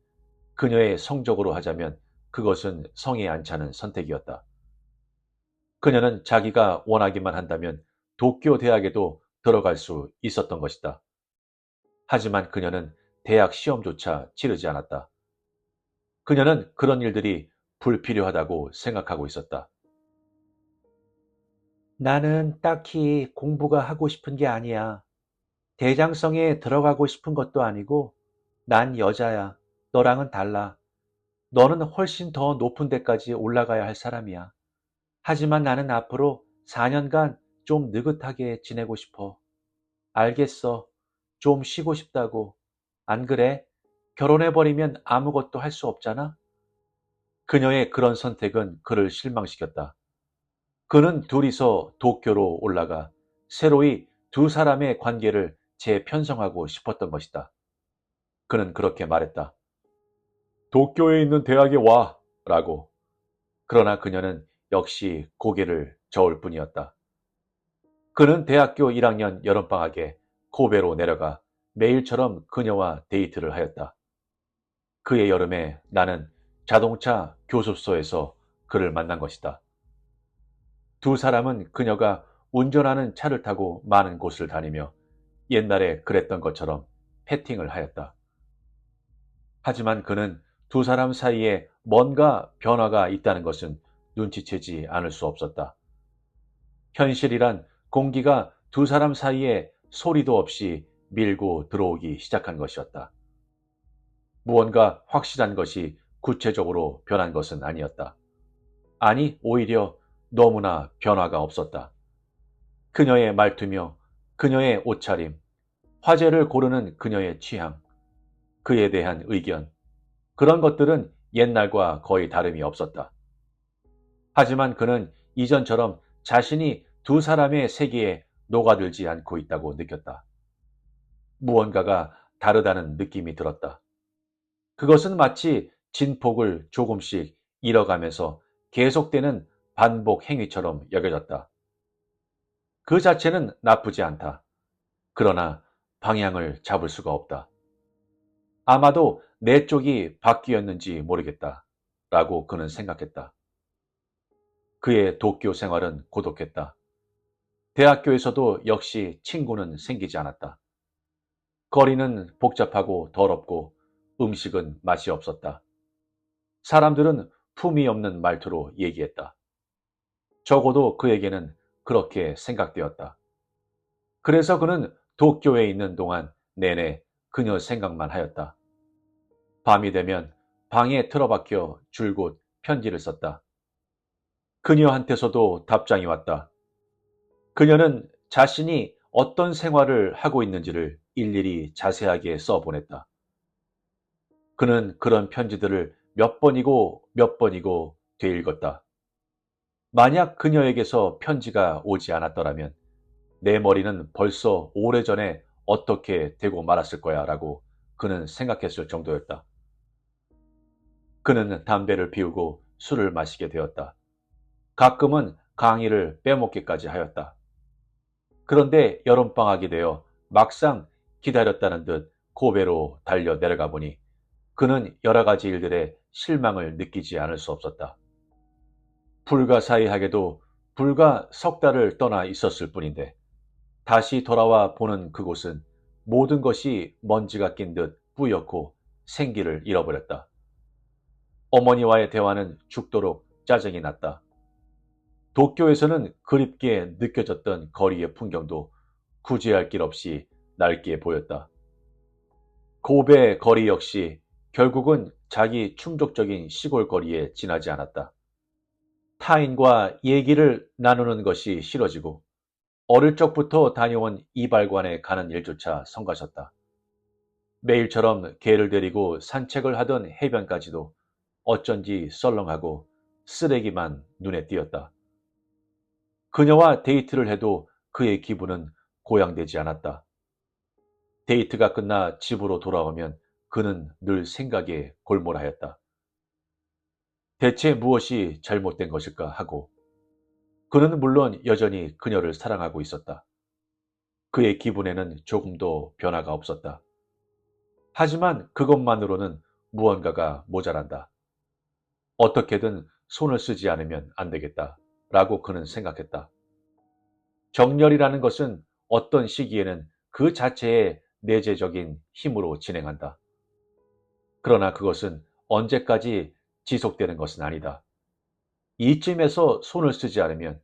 그녀의 성적으로 하자면 그것은 성에 안 차는 선택이었다. 그녀는 자기가 원하기만 한다면 도쿄 대학에도 들어갈 수 있었던 것이다. 하지만 그녀는 대학 시험조차 치르지 않았다. 그녀는 그런 일들이 불필요하다고 생각하고 있었다. 나는 딱히 공부가 하고 싶은 게 아니야. 대장성에 들어가고 싶은 것도 아니고, 난 여자야. 너랑은 달라. 너는 훨씬 더 높은 데까지 올라가야 할 사람이야. 하지만 나는 앞으로 4년간 좀 느긋하게 지내고 싶어. 알겠어. 좀 쉬고 싶다고. 안 그래? 결혼해버리면 아무것도 할 수 없잖아? 그녀의 그런 선택은 그를 실망시켰다. 그는 둘이서 도쿄로 올라가 새로이 두 사람의 관계를 재편성하고 싶었던 것이다. 그는 그렇게 말했다. 도쿄에 있는 대학에 와! 라고. 그러나 그녀는 역시 고개를 저을 뿐이었다. 그는 대학교 1학년 여름방학에 코베로 내려가 매일처럼 그녀와 데이트를 하였다. 그의 여름에 나는 자동차 교습소에서 그를 만난 것이다. 두 사람은 그녀가 운전하는 차를 타고 많은 곳을 다니며 옛날에 그랬던 것처럼 패팅을 하였다. 하지만 그는 두 사람 사이에 뭔가 변화가 있다는 것은 눈치채지 않을 수 없었다. 현실이란 공기가 두 사람 사이에 소리도 없이 밀고 들어오기 시작한 것이었다. 무언가 확실한 것이 구체적으로 변한 것은 아니었다. 아니, 오히려 너무나 변화가 없었다. 그녀의 말투며 그녀의 옷차림, 화제를 고르는 그녀의 취향, 그에 대한 의견, 그런 것들은 옛날과 거의 다름이 없었다. 하지만 그는 이전처럼 자신이 두 사람의 세계에 녹아들지 않고 있다고 느꼈다. 무언가가 다르다는 느낌이 들었다. 그것은 마치 진폭을 조금씩 잃어가면서 계속되는 반복 행위처럼 여겨졌다. 그 자체는 나쁘지 않다. 그러나 방향을 잡을 수가 없다. 아마도 내 쪽이 바뀌었는지 모르겠다. 라고 그는 생각했다. 그의 도쿄 생활은 고독했다. 대학교에서도 역시 친구는 생기지 않았다. 거리는 복잡하고 더럽고 음식은 맛이 없었다. 사람들은 품이 없는 말투로 얘기했다. 적어도 그에게는 그렇게 생각되었다. 그래서 그는 도쿄에 있는 동안 내내 그녀 생각만 하였다. 밤이 되면 방에 틀어박혀 줄곧 편지를 썼다. 그녀한테서도 답장이 왔다. 그녀는 자신이 어떤 생활을 하고 있는지를 일일이 자세하게 써보냈다. 그는 그런 편지들을 몇 번이고 몇 번이고 되읽었다. 만약 그녀에게서 편지가 오지 않았더라면 내 머리는 벌써 오래전에 어떻게 되고 말았을 거야 라고 그는 생각했을 정도였다. 그는 담배를 피우고 술을 마시게 되었다. 가끔은 강의를 빼먹기까지 하였다. 그런데 여름방학이 되어 막상 기다렸다는 듯 고베로 달려 내려가 보니 그는 여러 가지 일들에 실망을 느끼지 않을 수 없었다. 불가사의하게도 불과 석 달을 떠나 있었을 뿐인데 다시 돌아와 보는 그곳은 모든 것이 먼지가 낀 듯 뿌옇고 생기를 잃어버렸다. 어머니와의 대화는 죽도록 짜증이 났다. 도쿄에서는 그립게 느껴졌던 거리의 풍경도 구제할 길 없이 낡게 보였다. 고베 거리 역시 결국은 자기 충족적인 시골 거리에 지나지 않았다. 타인과 얘기를 나누는 것이 싫어지고 어릴 적부터 다녀온 이발관에 가는 일조차 성가셨다. 매일처럼 개를 데리고 산책을 하던 해변까지도 어쩐지 썰렁하고 쓰레기만 눈에 띄었다. 그녀와 데이트를 해도 그의 기분은 고양되지 않았다. 데이트가 끝나 집으로 돌아오면 그는 늘 생각에 골몰하였다. 대체 무엇이 잘못된 것일까 하고 그는 물론 여전히 그녀를 사랑하고 있었다. 그의 기분에는 조금도 변화가 없었다. 하지만 그것만으로는 무언가가 모자란다. 어떻게든 손을 쓰지 않으면 안 되겠다. 라고 그는 생각했다. 정열이라는 것은 어떤 시기에는 그 자체의 내재적인 힘으로 진행한다. 그러나 그것은 언제까지 지속되는 것은 아니다. 이쯤에서 손을 쓰지 않으면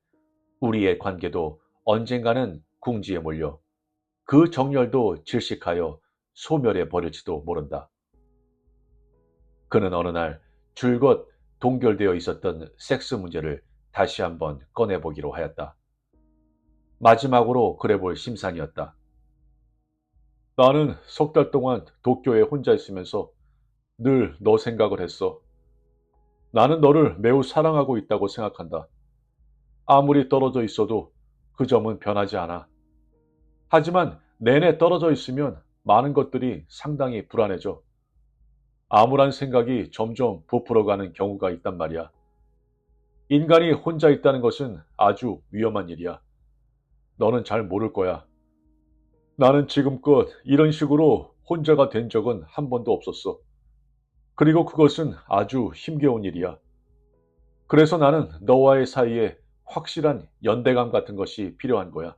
우리의 관계도 언젠가는 궁지에 몰려 그 정열도 질식하여 소멸해 버릴지도 모른다. 그는 어느 날 줄곧 동결되어 있었던 섹스 문제를 다시 한번 꺼내보기로 하였다. 마지막으로 그래볼 심산이었다. 나는 석 달 동안 도쿄에 혼자 있으면서 늘 너 생각을 했어. 나는 너를 매우 사랑하고 있다고 생각한다. 아무리 떨어져 있어도 그 점은 변하지 않아. 하지만 내내 떨어져 있으면 많은 것들이 상당히 불안해져. 암울한 생각이 점점 부풀어가는 경우가 있단 말이야. 인간이 혼자 있다는 것은 아주 위험한 일이야. 너는 잘 모를 거야. 나는 지금껏 이런 식으로 혼자가 된 적은 한 번도 없었어. 그리고 그것은 아주 힘겨운 일이야. 그래서 나는 너와의 사이에 확실한 연대감 같은 것이 필요한 거야.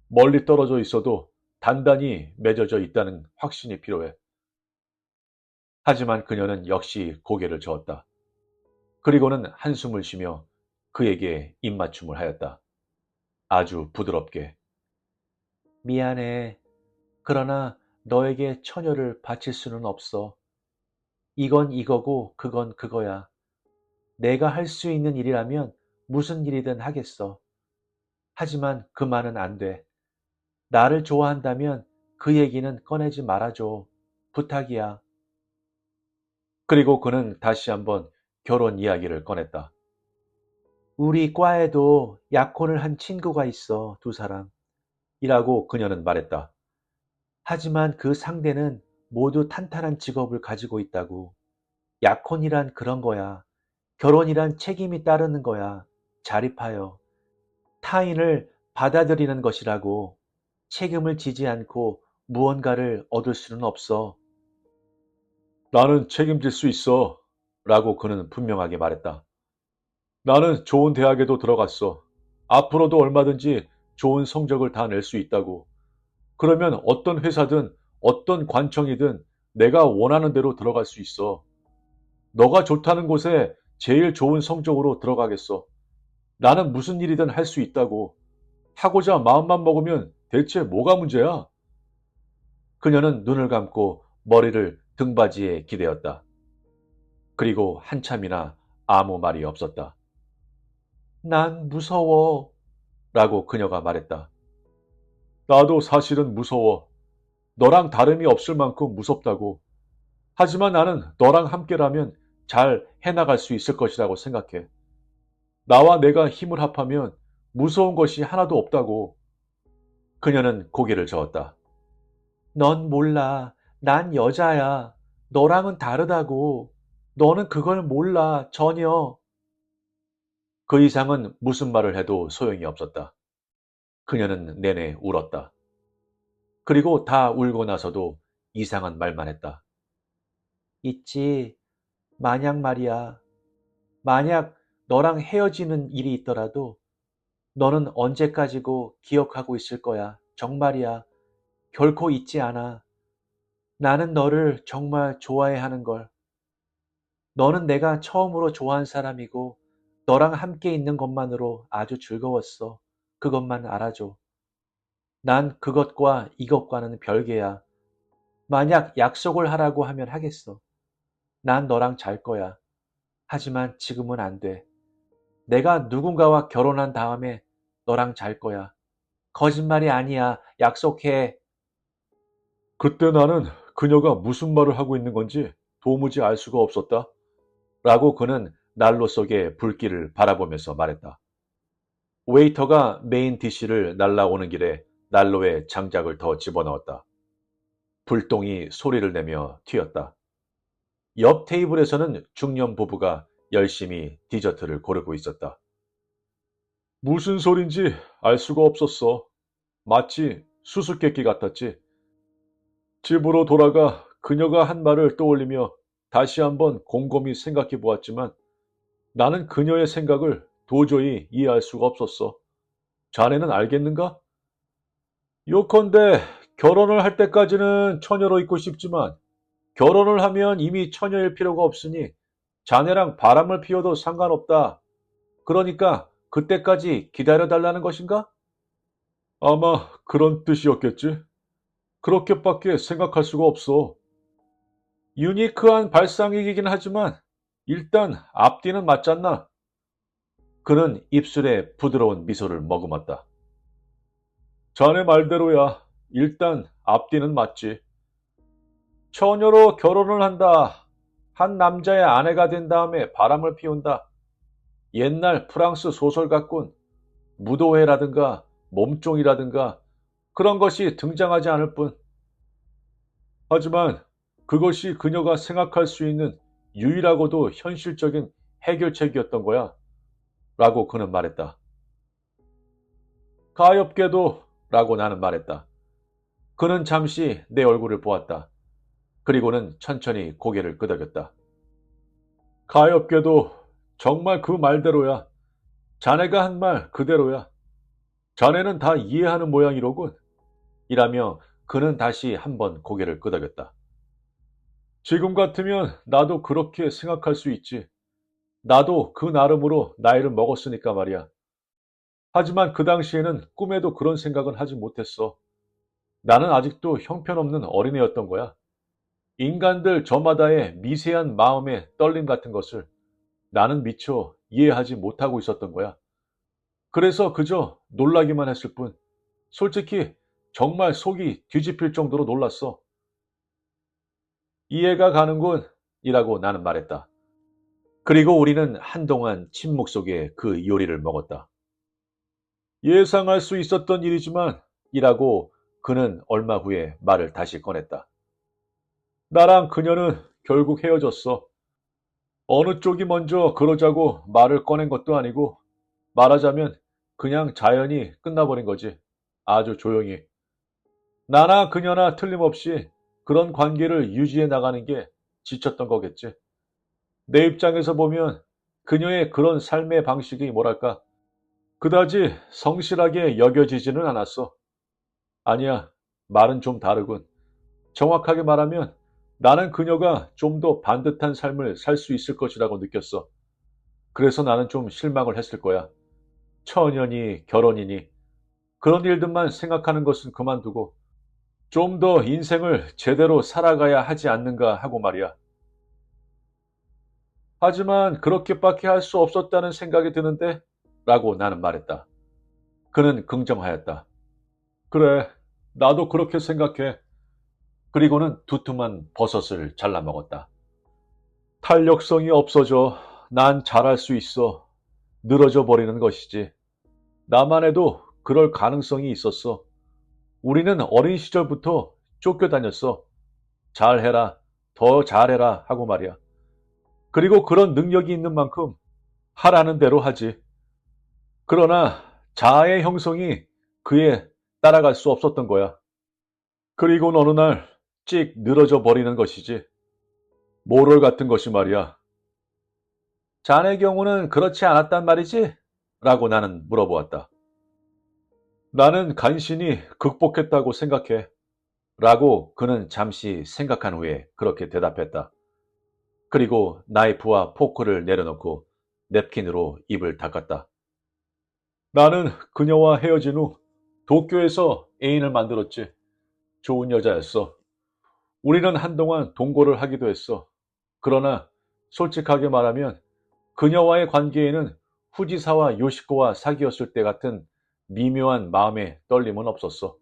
멀리 떨어져 있어도 단단히 맺어져 있다는 확신이 필요해. 하지만 그녀는 역시 고개를 저었다. 그리고는 한숨을 쉬며 그에게 입맞춤을 하였다. 아주 부드럽게. 미안해. 그러나 너에게 처녀를 바칠 수는 없어. 이건 이거고 그건 그거야. 내가 할 수 있는 일이라면 무슨 일이든 하겠어. 하지만 그 말은 안 돼. 나를 좋아한다면 그 얘기는 꺼내지 말아줘. 부탁이야. 그리고 그는 다시 한번 결혼 이야기를 꺼냈다. 우리 과에도 약혼을 한 친구가 있어, 두 사람. 이라고 그녀는 말했다. 하지만 그 상대는 모두 탄탄한 직업을 가지고 있다고. 약혼이란 그런 거야. 결혼이란 책임이 따르는 거야. 자립하여. 타인을 받아들이는 것이라고. 책임을 지지 않고 무언가를 얻을 수는 없어. 나는 책임질 수 있어. 라고 그는 분명하게 말했다. 나는 좋은 대학에도 들어갔어. 앞으로도 얼마든지 좋은 성적을 다 낼 수 있다고. 그러면 어떤 회사든 어떤 관청이든 내가 원하는 대로 들어갈 수 있어. 너가 좋다는 곳에 제일 좋은 성적으로 들어가겠어. 나는 무슨 일이든 할 수 있다고. 하고자 마음만 먹으면 대체 뭐가 문제야? 그녀는 눈을 감고 머리를 등받이에 기대었다. 그리고 한참이나 아무 말이 없었다. 난 무서워. 라고 그녀가 말했다. 나도 사실은 무서워. 너랑 다름이 없을 만큼 무섭다고. 하지만 나는 너랑 함께라면 잘 해나갈 수 있을 것이라고 생각해. 나와 내가 힘을 합하면 무서운 것이 하나도 없다고. 그녀는 고개를 저었다. 넌 몰라. 난 여자야. 너랑은 다르다고. 너는 그걸 몰라. 전혀. 그 이상은 무슨 말을 해도 소용이 없었다. 그녀는 내내 울었다. 그리고 다 울고 나서도 이상한 말만 했다. 있지. 만약 말이야. 만약 너랑 헤어지는 일이 있더라도 너는 언제까지고 기억하고 있을 거야. 정말이야. 결코 잊지 않아. 나는 너를 정말 좋아해 하는 걸. 너는 내가 처음으로 좋아한 사람이고 너랑 함께 있는 것만으로 아주 즐거웠어. 그것만 알아줘. 난 그것과 이것과는 별개야. 만약 약속을 하라고 하면 하겠어. 난 너랑 잘 거야. 하지만 지금은 안 돼. 내가 누군가와 결혼한 다음에 너랑 잘 거야. 거짓말이 아니야. 약속해. 그때 나는 그녀가 무슨 말을 하고 있는 건지 도무지 알 수가 없었다. 라고 그는 난로 속의 불길을 바라보면서 말했다. 웨이터가 메인 디시를 날라오는 길에 난로에 장작을 더 집어넣었다. 불똥이 소리를 내며 튀었다. 옆 테이블에서는 중년 부부가 열심히 디저트를 고르고 있었다. 무슨 소린지 알 수가 없었어. 마치 수수께끼 같았지. 집으로 돌아가 그녀가 한 말을 떠올리며 다시 한번 곰곰이 생각해 보았지만 나는 그녀의 생각을 도저히 이해할 수가 없었어. 자네는 알겠는가? 요컨대 결혼을 할 때까지는 처녀로 있고 싶지만 결혼을 하면 이미 처녀일 필요가 없으니 자네랑 바람을 피워도 상관없다. 그러니까 그때까지 기다려달라는 것인가? 아마 그런 뜻이었겠지. 그렇게밖에 생각할 수가 없어. 유니크한 발상이긴 하지만 일단 앞뒤는 맞잖나. 그는 입술에 부드러운 미소를 머금었다. 자네 말대로야. 일단 앞뒤는 맞지. 처녀로 결혼을 한다. 한 남자의 아내가 된 다음에 바람을 피운다. 옛날 프랑스 소설 같군. 무도회라든가 몸종이라든가 그런 것이 등장하지 않을 뿐. 하지만 그것이 그녀가 생각할 수 있는 유일하고도 현실적인 해결책이었던 거야. 라고 그는 말했다. 가엾게도 라고 나는 말했다. 그는 잠시 내 얼굴을 보았다. 그리고는 천천히 고개를 끄덕였다. 가엾게도 정말 그 말대로야. 자네가 한 말 그대로야. 자네는 다 이해하는 모양이로군. 이라며 그는 다시 한번 고개를 끄덕였다. 지금 같으면 나도 그렇게 생각할 수 있지. 나도 그 나름으로 나이를 먹었으니까 말이야. 하지만 그 당시에는 꿈에도 그런 생각은 하지 못했어. 나는 아직도 형편없는 어린애였던 거야. 인간들 저마다의 미세한 마음의 떨림 같은 것을 나는 미처 이해하지 못하고 있었던 거야. 그래서 그저 놀라기만 했을 뿐, 솔직히 정말 속이 뒤집힐 정도로 놀랐어. 이해가 가는군, 이라고 나는 말했다. 그리고 우리는 한동안 침묵 속에 그 요리를 먹었다. 예상할 수 있었던 일이지만, 이라고 그는 얼마 후에 말을 다시 꺼냈다. 나랑 그녀는 결국 헤어졌어. 어느 쪽이 먼저 그러자고 말을 꺼낸 것도 아니고, 말하자면 그냥 자연히 끝나버린 거지. 아주 조용히. 나나 그녀나 틀림없이 그런 관계를 유지해 나가는 게 지쳤던 거겠지. 내 입장에서 보면 그녀의 그런 삶의 방식이 뭐랄까, 그다지 성실하게 여겨지지는 않았어. 아니야, 말은 좀 다르군. 정확하게 말하면 나는 그녀가 좀 더 반듯한 삶을 살 수 있을 것이라고 느꼈어. 그래서 나는 좀 실망을 했을 거야. 처녀니 결혼이니 그런 일들만 생각하는 것은 그만두고 좀 더 인생을 제대로 살아가야 하지 않는가 하고 말이야. 하지만 그렇게밖에 할 수 없었다는 생각이 드는데? 라고 나는 말했다. 그는 긍정하였다. 그래, 나도 그렇게 생각해. 그리고는 두툼한 버섯을 잘라 먹었다. 탄력성이 없어져. 난 잘할 수 있어. 늘어져 버리는 것이지. 나만 해도 그럴 가능성이 있었어. 우리는 어린 시절부터 쫓겨다녔어. 잘해라, 더 잘해라 하고 말이야. 그리고 그런 능력이 있는 만큼 하라는 대로 하지. 그러나 자아의 형성이 그에 따라갈 수 없었던 거야. 그리고 어느 날 찍 늘어져 버리는 것이지. 모럴 같은 것이 말이야. 자네 경우는 그렇지 않았단 말이지? 라고 나는 물어보았다. 나는 간신히 극복했다고 생각해. 라고 그는 잠시 생각한 후에 그렇게 대답했다. 그리고 나이프와 포크를 내려놓고 냅킨으로 입을 닦았다. 나는 그녀와 헤어진 후 도쿄에서 애인을 만들었지. 좋은 여자였어. 우리는 한동안 동거를 하기도 했어. 그러나 솔직하게 말하면 그녀와의 관계에는 후지사와 요시코와 사귀었을 때 같은 미묘한 마음의 떨림은 없었어.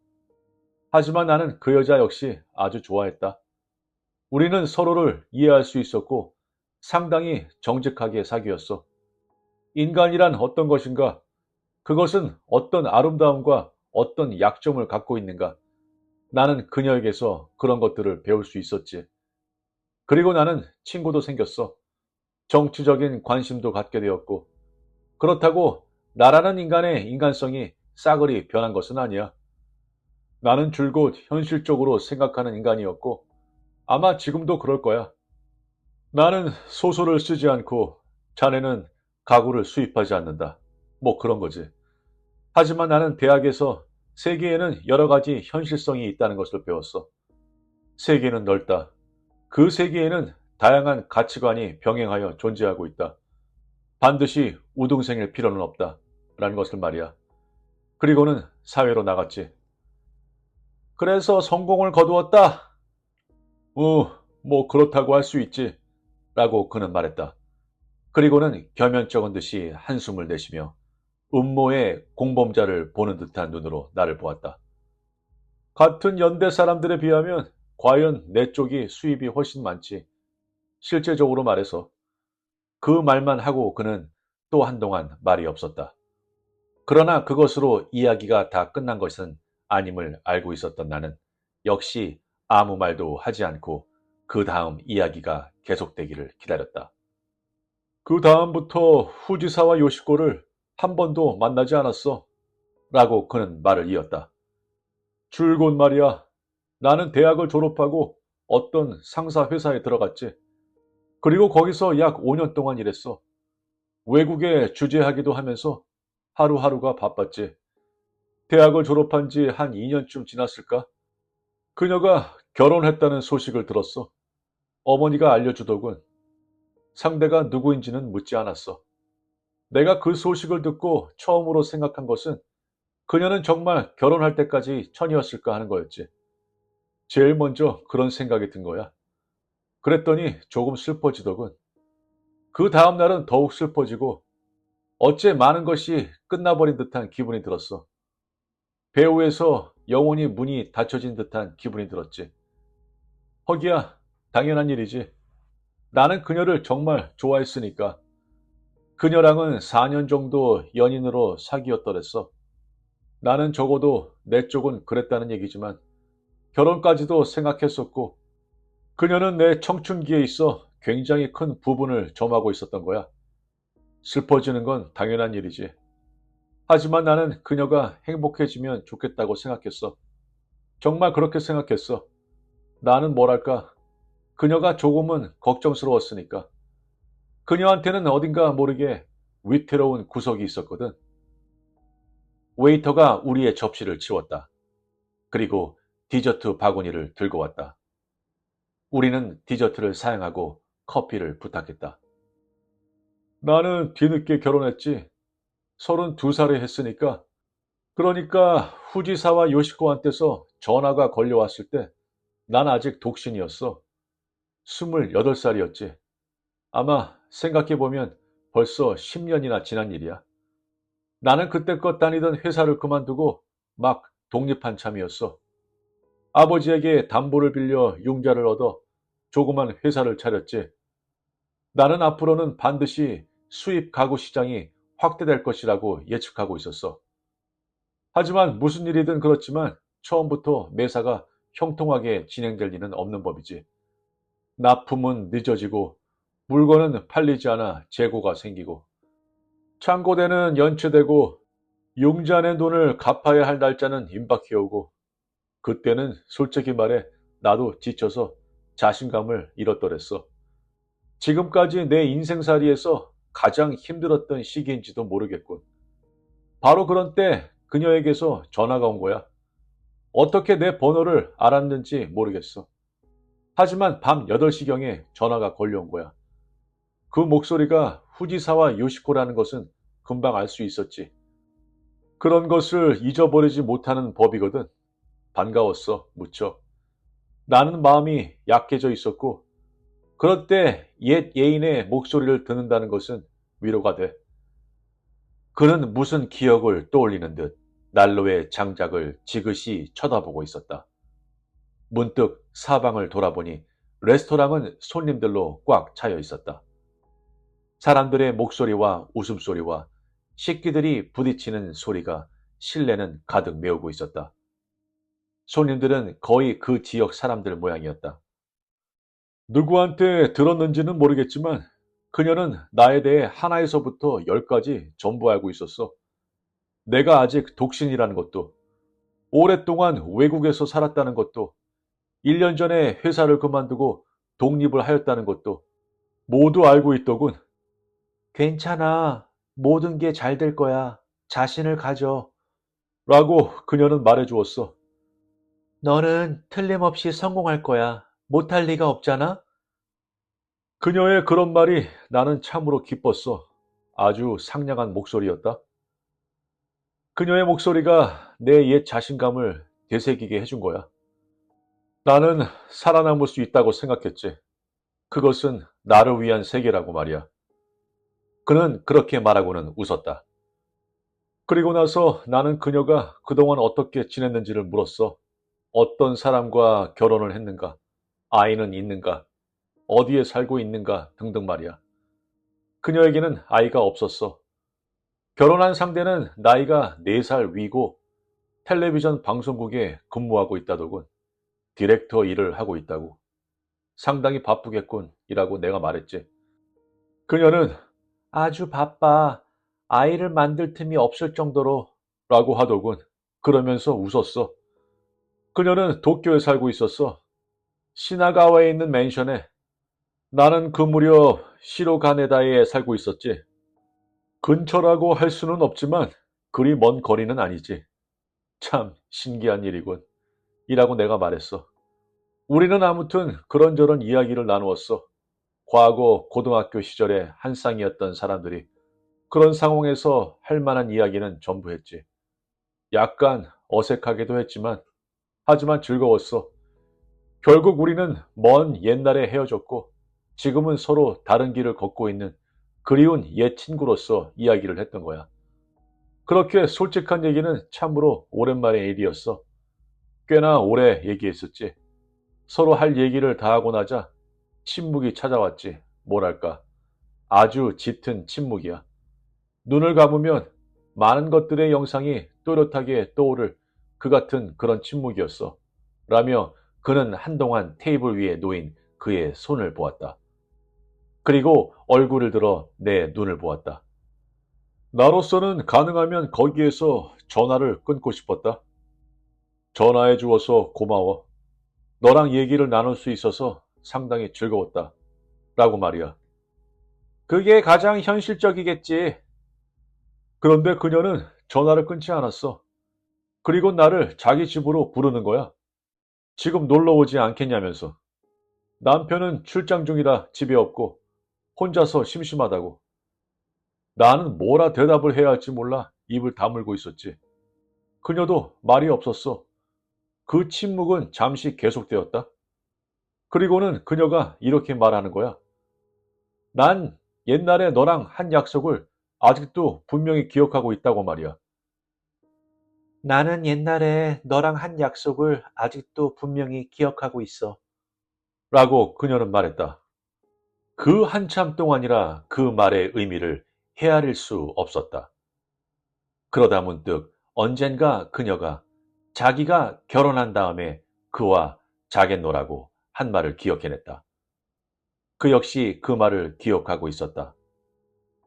하지만 나는 그 여자 역시 아주 좋아했다. 우리는 서로를 이해할 수 있었고 상당히 정직하게 사귀었어. 인간이란 어떤 것인가? 그것은 어떤 아름다움과 어떤 약점을 갖고 있는가? 나는 그녀에게서 그런 것들을 배울 수 있었지. 그리고 나는 친구도 생겼어. 정치적인 관심도 갖게 되었고, 그렇다고 나라는 인간의 인간성이 싸그리 변한 것은 아니야. 나는 줄곧 현실적으로 생각하는 인간이었고, 아마 지금도 그럴 거야. 나는 소설을 쓰지 않고 자네는 가구를 수입하지 않는다. 뭐 그런 거지. 하지만 나는 대학에서 세계에는 여러 가지 현실성이 있다는 것을 배웠어. 세계는 넓다. 그 세계에는 다양한 가치관이 병행하여 존재하고 있다. 반드시 우등생일 필요는 없다. 라는 것을 말이야. 그리고는 사회로 나갔지. 그래서 성공을 거두었다. 뭐 그렇다고 할 수 있지. 라고 그는 말했다. 그리고는 겸연쩍은 듯이 한숨을 내쉬며 음모의 공범자를 보는 듯한 눈으로 나를 보았다. 같은 연대 사람들에 비하면 과연 내 쪽이 수입이 훨씬 많지. 실제적으로 말해서 그 말만 하고 그는 또 한동안 말이 없었다. 그러나 그것으로 이야기가 다 끝난 것은 아님을 알고 있었던 나는 역시 아무 말도 하지 않고 그 다음 이야기가 계속되기를 기다렸다. 그 다음부터 후지사와 요시코를 한 번도 만나지 않았어. 라고 그는 말을 이었다. 줄곧 말이야. 나는 대학을 졸업하고 어떤 상사 회사에 들어갔지. 그리고 거기서 약 5년 동안 일했어. 외국에 주재하기도 하면서 하루하루가 바빴지. 대학을 졸업한 지 한 2년쯤 지났을까? 그녀가 결혼했다는 소식을 들었어. 어머니가 알려주더군. 상대가 누구인지는 묻지 않았어. 내가 그 소식을 듣고 처음으로 생각한 것은 그녀는 정말 결혼할 때까지 천이었을까 하는 거였지. 제일 먼저 그런 생각이 든 거야. 그랬더니 조금 슬퍼지더군. 그 다음 날은 더욱 슬퍼지고 어째 많은 것이 끝나버린 듯한 기분이 들었어. 배후에서 영원히 문이 닫혀진 듯한 기분이 들었지. 허기야, 당연한 일이지. 나는 그녀를 정말 좋아했으니까. 그녀랑은 4년 정도 연인으로 사귀었더랬어. 나는 적어도 내 쪽은 그랬다는 얘기지만 결혼까지도 생각했었고 그녀는 내 청춘기에 있어 굉장히 큰 부분을 점하고 있었던 거야. 슬퍼지는 건 당연한 일이지. 하지만 나는 그녀가 행복해지면 좋겠다고 생각했어. 정말 그렇게 생각했어. 나는 뭐랄까, 그녀가 조금은 걱정스러웠으니까. 그녀한테는 어딘가 모르게 위태로운 구석이 있었거든. 웨이터가 우리의 접시를 치웠다. 그리고 디저트 바구니를 들고 왔다. 우리는 디저트를 사양하고 커피를 부탁했다. 나는 뒤늦게 결혼했지. 32살에 했으니까. 그러니까 후지사와 요시코한테서 전화가 걸려왔을 때 난 아직 독신이었어. 28살이었지. 아마 생각해보면 벌써 10년이나 지난 일이야. 나는 그때껏 다니던 회사를 그만두고 막 독립한 참이었어. 아버지에게 담보를 빌려 융자를 얻어 조그만 회사를 차렸지. 나는 앞으로는 반드시 수입 가구 시장이 확대될 것이라고 예측하고 있었어. 하지만 무슨 일이든 그렇지만 처음부터 매사가 형통하게 진행될 리는 없는 법이지. 납품은 늦어지고 물건은 팔리지 않아 재고가 생기고 창고대는 연체되고 융자 낸 돈을 갚아야 할 날짜는 임박해 오고 그때는 솔직히 말해 나도 지쳐서 자신감을 잃었더랬어. 지금까지 내 인생살이에서 가장 힘들었던 시기인지도 모르겠군. 바로 그런 때 그녀에게서 전화가 온 거야. 어떻게 내 번호를 알았는지 모르겠어. 하지만 밤 8시경에 전화가 걸려온 거야. 그 목소리가 후지사와 요시코라는 것은 금방 알 수 있었지. 그런 것을 잊어버리지 못하는 법이거든. 반가웠어, 무척. 나는 마음이 약해져 있었고, 그럴 때 옛 예인의 목소리를 듣는다는 것은 위로가 돼. 그는 무슨 기억을 떠올리는 듯 난로의 장작을 지그시 쳐다보고 있었다. 문득 사방을 돌아보니 레스토랑은 손님들로 꽉 차여 있었다. 사람들의 목소리와 웃음소리와 식기들이 부딪히는 소리가 실내는 가득 메우고 있었다. 손님들은 거의 그 지역 사람들 모양이었다. 누구한테 들었는지는 모르겠지만 그녀는 나에 대해 하나에서부터 열까지 전부 알고 있었어. 내가 아직 독신이라는 것도, 오랫동안 외국에서 살았다는 것도, 1년 전에 회사를 그만두고 독립을 하였다는 것도 모두 알고 있더군. 괜찮아. 모든 게 잘 될 거야. 자신을 가져. 라고 그녀는 말해주었어. 너는 틀림없이 성공할 거야. 못할 리가 없잖아? 그녀의 그런 말이 나는 참으로 기뻤어. 아주 상냥한 목소리였다. 그녀의 목소리가 내 옛 자신감을 되새기게 해준 거야. 나는 살아남을 수 있다고 생각했지. 그것은 나를 위한 세계라고 말이야. 그는 그렇게 말하고는 웃었다. 그리고 나서 나는 그녀가 그동안 어떻게 지냈는지를 물었어. 어떤 사람과 결혼을 했는가? 아이는 있는가? 어디에 살고 있는가? 등등 말이야. 그녀에게는 아이가 없었어. 결혼한 상대는 나이가 4살 위고 텔레비전 방송국에 근무하고 있다더군. 디렉터 일을 하고 있다고. 상당히 바쁘겠군 이라고 내가 말했지. 그녀는 아주 바빠. 아이를 만들 틈이 없을 정도로 라고 하더군. 그러면서 웃었어. 그녀는 도쿄에 살고 있었어. 시나가와에 있는 맨션에. 나는 그 무렵 시로가네다에 살고 있었지. 근처라고 할 수는 없지만 그리 먼 거리는 아니지. 참 신기한 일이군. 이라고 내가 말했어. 우리는 아무튼 그런저런 이야기를 나누었어. 과거 고등학교 시절에 한 쌍이었던 사람들이 그런 상황에서 할 만한 이야기는 전부 했지. 약간 어색하기도 했지만 하지만 즐거웠어. 결국 우리는 먼 옛날에 헤어졌고 지금은 서로 다른 길을 걷고 있는 그리운 옛 친구로서 이야기를 했던 거야. 그렇게 솔직한 얘기는 참으로 오랜만의 일이었어. 꽤나 오래 얘기했었지. 서로 할 얘기를 다 하고 나자 침묵이 찾아왔지. 뭐랄까. 아주 짙은 침묵이야. 눈을 감으면 많은 것들의 영상이 또렷하게 떠오를 그 같은 그런 침묵이었어. 라며 그는 한동안 테이블 위에 놓인 그의 손을 보았다. 그리고 얼굴을 들어 내 눈을 보았다. 나로서는 가능하면 거기에서 전화를 끊고 싶었다. 전화해 주어서 고마워. 너랑 얘기를 나눌 수 있어서 상당히 즐거웠다. 라고 말이야. 그게 가장 현실적이겠지. 그런데 그녀는 전화를 끊지 않았어. 그리고 나를 자기 집으로 부르는 거야. 지금 놀러 오지 않겠냐면서. 남편은 출장 중이라 집에 없고 혼자서 심심하다고. 나는 뭐라 대답을 해야 할지 몰라 입을 다물고 있었지. 그녀도 말이 없었어. 그 침묵은 잠시 계속되었다. 그리고는 그녀가 이렇게 말하는 거야. 난 옛날에 너랑 한 약속을 아직도 분명히 기억하고 있다고 말이야. 나는 옛날에 너랑 한 약속을 아직도 분명히 기억하고 있어. 라고 그녀는 말했다. 그 한참 동안이라 그 말의 의미를 헤아릴 수 없었다. 그러다 문득 언젠가 그녀가 자기가 결혼한 다음에 그와 자겠노라고 한 말을 기억해냈다. 그 역시 그 말을 기억하고 있었다.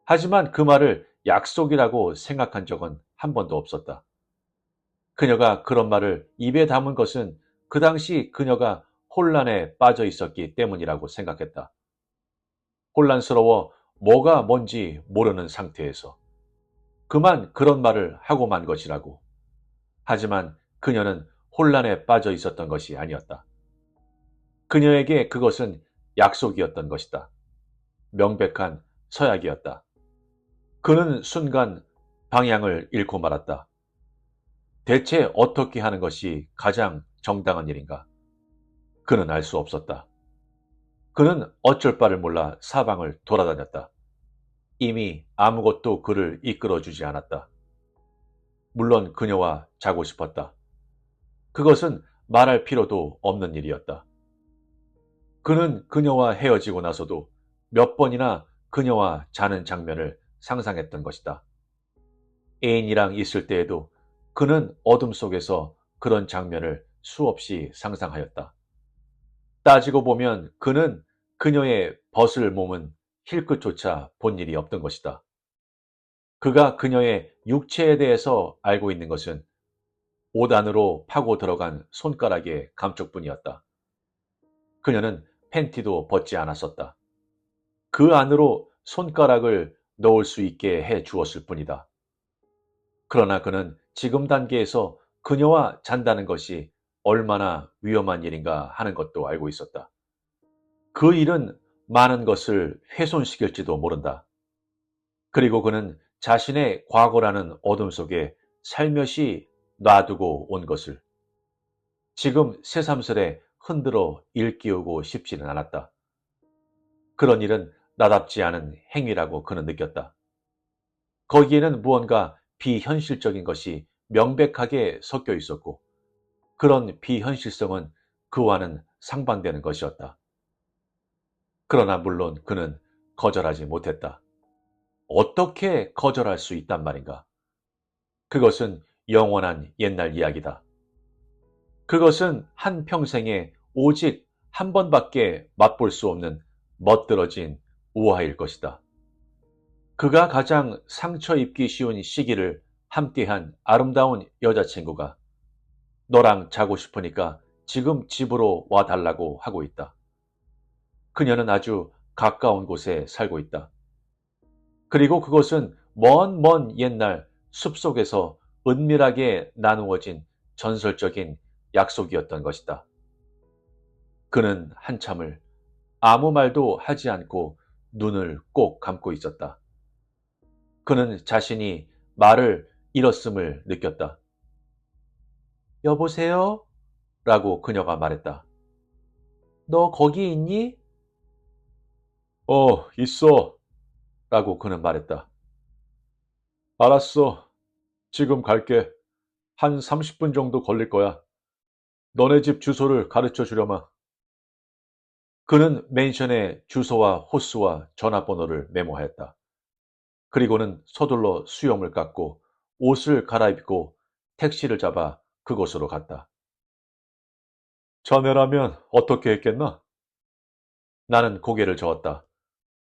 하지만 그 말을 약속이라고 생각한 적은 한 번도 없었다. 그녀가 그런 말을 입에 담은 것은 그 당시 그녀가 혼란에 빠져 있었기 때문이라고 생각했다. 혼란스러워 뭐가 뭔지 모르는 상태에서 그만 그런 말을 하고 만 것이라고. 하지만 그녀는 혼란에 빠져 있었던 것이 아니었다. 그녀에게 그것은 약속이었던 것이다. 명백한 서약이었다. 그는 순간 방향을 잃고 말았다. 대체 어떻게 하는 것이 가장 정당한 일인가? 그는 알 수 없었다. 그는 어쩔 바를 몰라 사방을 돌아다녔다. 이미 아무것도 그를 이끌어주지 않았다. 물론 그녀와 자고 싶었다. 그것은 말할 필요도 없는 일이었다. 그는 그녀와 헤어지고 나서도 몇 번이나 그녀와 자는 장면을 상상했던 것이다. 애인이랑 있을 때에도 그는 어둠 속에서 그런 장면을 수없이 상상하였다. 따지고 보면 그는 그녀의 벗을 몸은 힐끗조차 본 일이 없던 것이다. 그가 그녀의 육체에 대해서 알고 있는 것은 옷 안으로 파고 들어간 손가락의 감촉뿐이었다. 그녀는 팬티도 벗지 않았었다. 그 안으로 손가락을 넣을 수 있게 해 주었을 뿐이다. 그러나 그는 지금 단계에서 그녀와 잔다는 것이 얼마나 위험한 일인가 하는 것도 알고 있었다. 그 일은 많은 것을 훼손시킬지도 모른다. 그리고 그는 자신의 과거라는 어둠 속에 살며시 놔두고 온 것을 지금 새삼스레 흔들어 일깨우고 싶지는 않았다. 그런 일은 나답지 않은 행위라고 그는 느꼈다. 거기에는 무언가 비현실적인 것이 명백하게 섞여 있었고 그런 비현실성은 그와는 상반되는 것이었다. 그러나 물론 그는 거절하지 못했다. 어떻게 거절할 수 있단 말인가? 그것은 영원한 옛날 이야기다. 그것은 한평생에 오직 한 번밖에 맛볼 수 없는 멋들어진 우화일 것이다. 그가 가장 상처 입기 쉬운 시기를 함께한 아름다운 여자친구가 너랑 자고 싶으니까 지금 집으로 와달라고 하고 있다. 그녀는 아주 가까운 곳에 살고 있다. 그리고 그것은 먼 옛날 숲속에서 은밀하게 나누어진 전설적인 약속이었던 것이다. 그는 한참을 아무 말도 하지 않고 눈을 꼭 감고 있었다. 그는 자신이 말을 잃었음을 느꼈다. 여보세요? 라고 그녀가 말했다. 너 거기 있니? 있어. 라고 그는 말했다. 알았어. 지금 갈게. 한 30분 정도 걸릴 거야. 너네 집 주소를 가르쳐 주려마. 그는 맨션의 주소와 호수와 전화번호를 메모하였다. 그리고는 서둘러 수염을 깎고 옷을 갈아입고 택시를 잡아 그곳으로 갔다. 자네라면 어떻게 했겠나? 나는 고개를 저었다.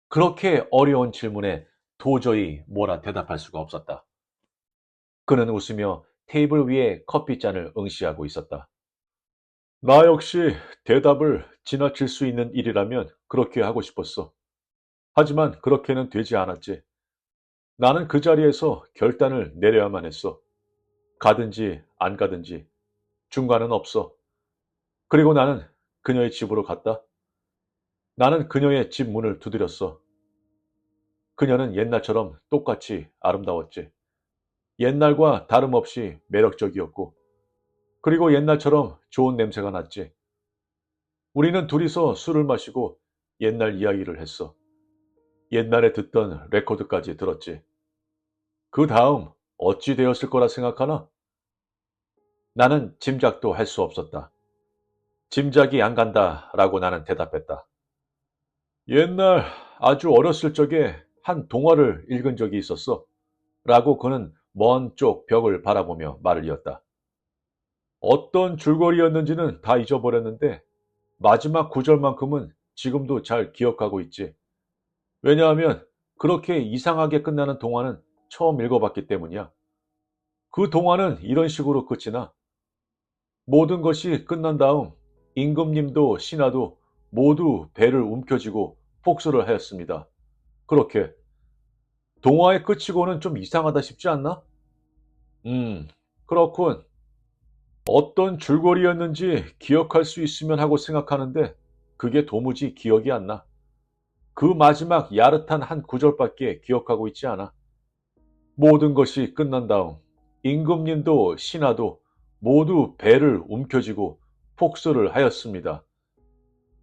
그렇게 어려운 질문에 도저히 뭐라 대답할 수가 없었다. 그는 웃으며 테이블 위에 커피잔을 응시하고 있었다. 나 역시 대답을 지나칠 수 있는 일이라면 그렇게 하고 싶었어. 하지만 그렇게는 되지 않았지. 나는 그 자리에서 결단을 내려야만 했어. 가든지 안 가든지 중간은 없어. 그리고 나는 그녀의 집으로 갔다. 나는 그녀의 집 문을 두드렸어. 그녀는 옛날처럼 똑같이 아름다웠지. 옛날과 다름없이 매력적이었고, 그리고 옛날처럼 좋은 냄새가 났지. 우리는 둘이서 술을 마시고 옛날 이야기를 했어. 옛날에 듣던 레코드까지 들었지. 그 다음 어찌 되었을 거라 생각하나? 나는 짐작도 할 수 없었다. 짐작이 안 간다라고 나는 대답했다. 옛날 아주 어렸을 적에 한 동화를 읽은 적이 있었어. 라고 그는 먼 쪽 벽을 바라보며 말을 이었다. 어떤 줄거리였는지는 다 잊어버렸는데 마지막 구절만큼은 지금도 잘 기억하고 있지. 왜냐하면 그렇게 이상하게 끝나는 동화는 처음 읽어봤기 때문이야. 그 동화는 이런 식으로 끝이 나. 모든 것이 끝난 다음 임금님도 신하도 모두 배를 움켜쥐고 폭소를 하였습니다. 그렇게 동화의 끝이고는 좀 이상하다 싶지 않나? 그렇군. 어떤 줄거리였는지 기억할 수 있으면 하고 생각하는데 그게 도무지 기억이 안 나. 그 마지막 야릇한 한 구절밖에 기억하고 있지 않아. 모든 것이 끝난 다음 임금님도 신하도 모두 배를 움켜쥐고 폭소를 하였습니다.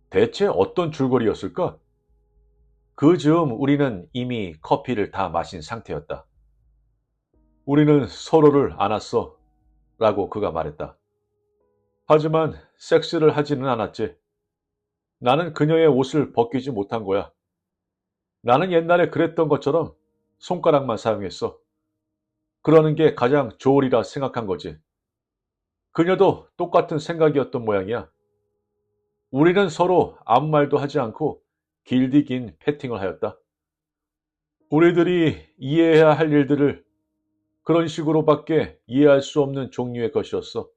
대체 어떤 줄거리였을까? 그 즈음 우리는 이미 커피를 다 마신 상태였다. 우리는 서로를 안았어. 라고 그가 말했다. 하지만 섹스를 하지는 않았지. 나는 그녀의 옷을 벗기지 못한 거야. 나는 옛날에 그랬던 것처럼 손가락만 사용했어. 그러는 게 가장 좋으리라 생각한 거지. 그녀도 똑같은 생각이었던 모양이야. 우리는 서로 아무 말도 하지 않고 길디 긴 패팅을 하였다. 우리들이 이해해야 할 일들을 그런 식으로밖에 이해할 수 없는 종류의 것이었어.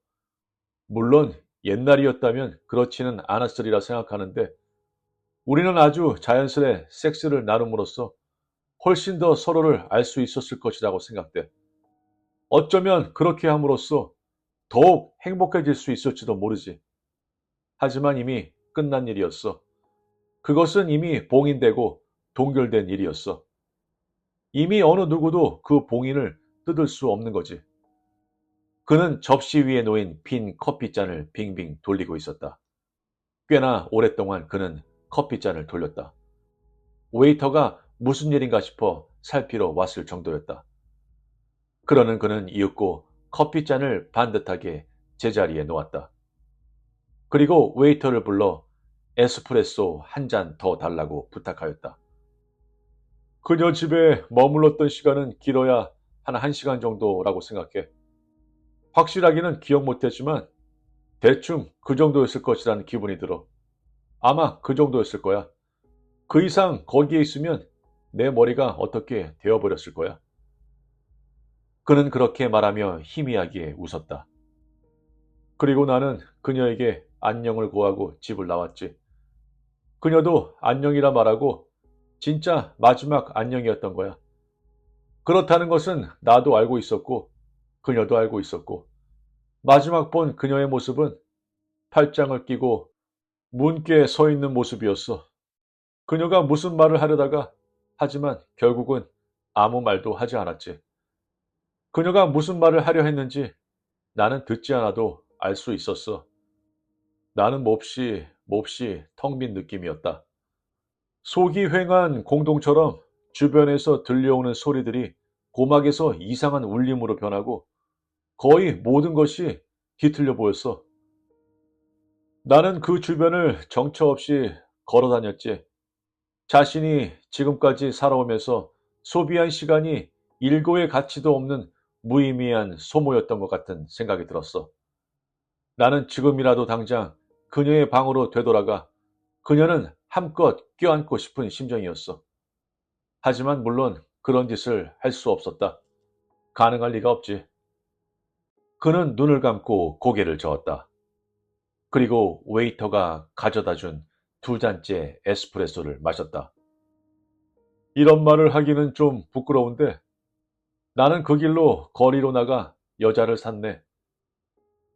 물론 옛날이었다면 그렇지는 않았으리라 생각하는데 우리는 아주 자연스레 섹스를 나눔으로써 훨씬 더 서로를 알 수 있었을 것이라고 생각돼. 어쩌면 그렇게 함으로써 더욱 행복해질 수 있을지도 모르지. 하지만 이미 끝난 일이었어. 그것은 이미 봉인되고 동결된 일이었어. 이미 어느 누구도 그 봉인을 뜯을 수 없는 거지. 그는 접시 위에 놓인 빈 커피잔을 빙빙 돌리고 있었다. 꽤나 오랫동안 그는 커피잔을 돌렸다. 웨이터가 무슨 일인가 싶어 살피러 왔을 정도였다. 그러는 그는 이윽고 커피잔을 반듯하게 제자리에 놓았다. 그리고 웨이터를 불러 에스프레소 한 잔 더 달라고 부탁하였다. 그녀 집에 머물렀던 시간은 길어야 한 1시간 정도라고 생각해. 확실하게는 기억 못했지만 대충 그 정도였을 것이라는 기분이 들어. 아마 그 정도였을 거야. 그 이상 거기에 있으면 내 머리가 어떻게 되어버렸을 거야. 그는 그렇게 말하며 희미하게 웃었다. 그리고 나는 그녀에게 안녕을 고하고 집을 나왔지. 그녀도 안녕이라 말하고 진짜 마지막 안녕이었던 거야. 그렇다는 것은 나도 알고 있었고 그녀도 알고 있었고 마지막 본 그녀의 모습은 팔짱을 끼고 문께 서 있는 모습이었어. 그녀가 무슨 말을 하려다가 하지만 결국은 아무 말도 하지 않았지. 그녀가 무슨 말을 하려 했는지 나는 듣지 않아도 알 수 있었어. 나는 몹시 텅 빈 느낌이었다. 속이 휑한 공동처럼 주변에서 들려오는 소리들이 고막에서 이상한 울림으로 변하고 거의 모든 것이 뒤틀려 보였어. 나는 그 주변을 정처 없이 걸어 다녔지. 자신이 지금까지 살아오면서 소비한 시간이 일고의 가치도 없는 무의미한 소모였던 것 같은 생각이 들었어. 나는 지금이라도 당장 그녀의 방으로 되돌아가 그녀는 함껏 껴안고 싶은 심정이었어. 하지만 물론 그런 짓을 할 수 없었다. 가능할 리가 없지. 그는 눈을 감고 고개를 저었다. 그리고 웨이터가 가져다 준 2잔째 에스프레소를 마셨다. 이런 말을 하기는 좀 부끄러운데 나는 그 길로 거리로 나가 여자를 샀네.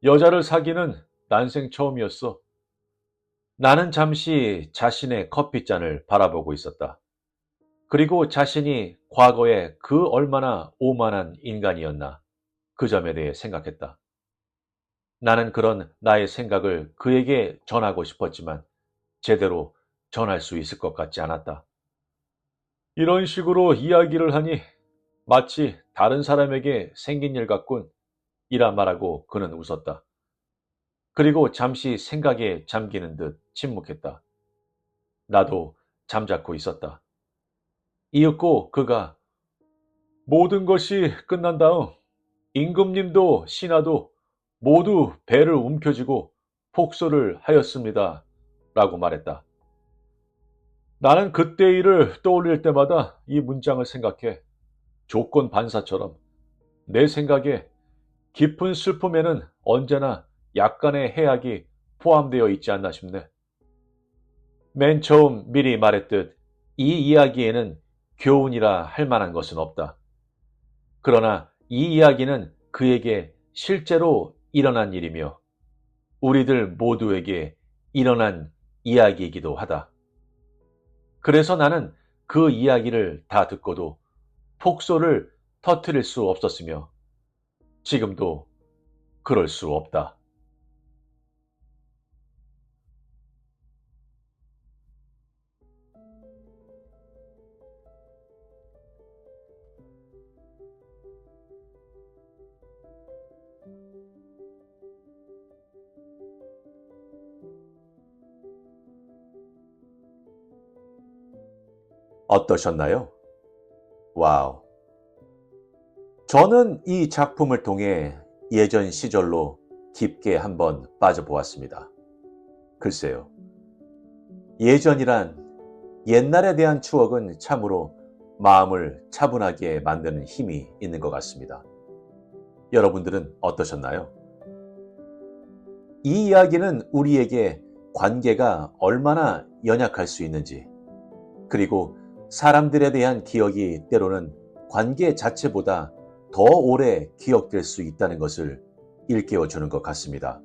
여자를 사귀는 난생 처음이었어. 나는 잠시 자신의 커피잔을 바라보고 있었다. 그리고 자신이 과거에 그 얼마나 오만한 인간이었나 그 점에 대해 생각했다. 나는 그런 나의 생각을 그에게 전하고 싶었지만 제대로 전할 수 있을 것 같지 않았다. 이런 식으로 이야기를 하니 마치 다른 사람에게 생긴 일 같군 이라 말하고 그는 웃었다. 그리고 잠시 생각에 잠기는 듯 침묵했다. 나도 잠자코 있었다. 이윽고 그가 모든 것이 끝난 다음 임금님도 신하도 모두 배를 움켜쥐고 폭소를 하였습니다. 라고 말했다. 나는 그때 일을 떠올릴 때마다 이 문장을 생각해 조건 반사처럼 내 생각에 깊은 슬픔에는 언제나 약간의 해악이 포함되어 있지 않나 싶네. 맨 처음 미리 말했듯 이 이야기에는 교훈이라 할 만한 것은 없다. 그러나 이 이야기는 그에게 실제로 일어난 일이며 우리들 모두에게 일어난 이야기이기도 하다. 그래서 나는 그 이야기를 다 듣고도 폭소를 터뜨릴 수 없었으며 지금도 그럴 수 없다. 어떠셨나요? 와우. 저는 이 작품을 통해 예전 시절로 깊게 한번 빠져보았습니다. 글쎄요. 예전이란 옛날에 대한 추억은 참으로 마음을 차분하게 만드는 힘이 있는 것 같습니다. 여러분들은 어떠셨나요? 이 이야기는 우리에게 관계가 얼마나 연약할 수 있는지, 그리고 사람들에 대한 기억이 때로는 관계 자체보다 더 오래 기억될 수 있다는 것을 일깨워 주는 것 같습니다.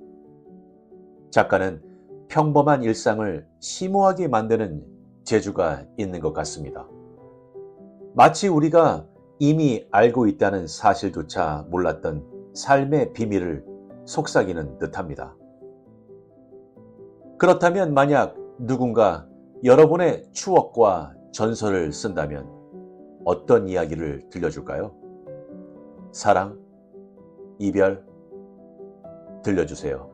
작가는 평범한 일상을 심오하게 만드는 재주가 있는 것 같습니다. 마치 우리가 이미 알고 있다는 사실조차 몰랐던 삶의 비밀을 속삭이는 듯합니다. 그렇다면 만약 누군가 여러분의 추억과 전설을 쓴다면 어떤 이야기를 들려줄까요? 사랑, 이별, 들려주세요.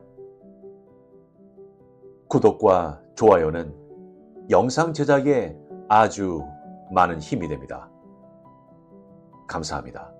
구독과 좋아요는 영상 제작에 아주 많은 힘이 됩니다. 감사합니다.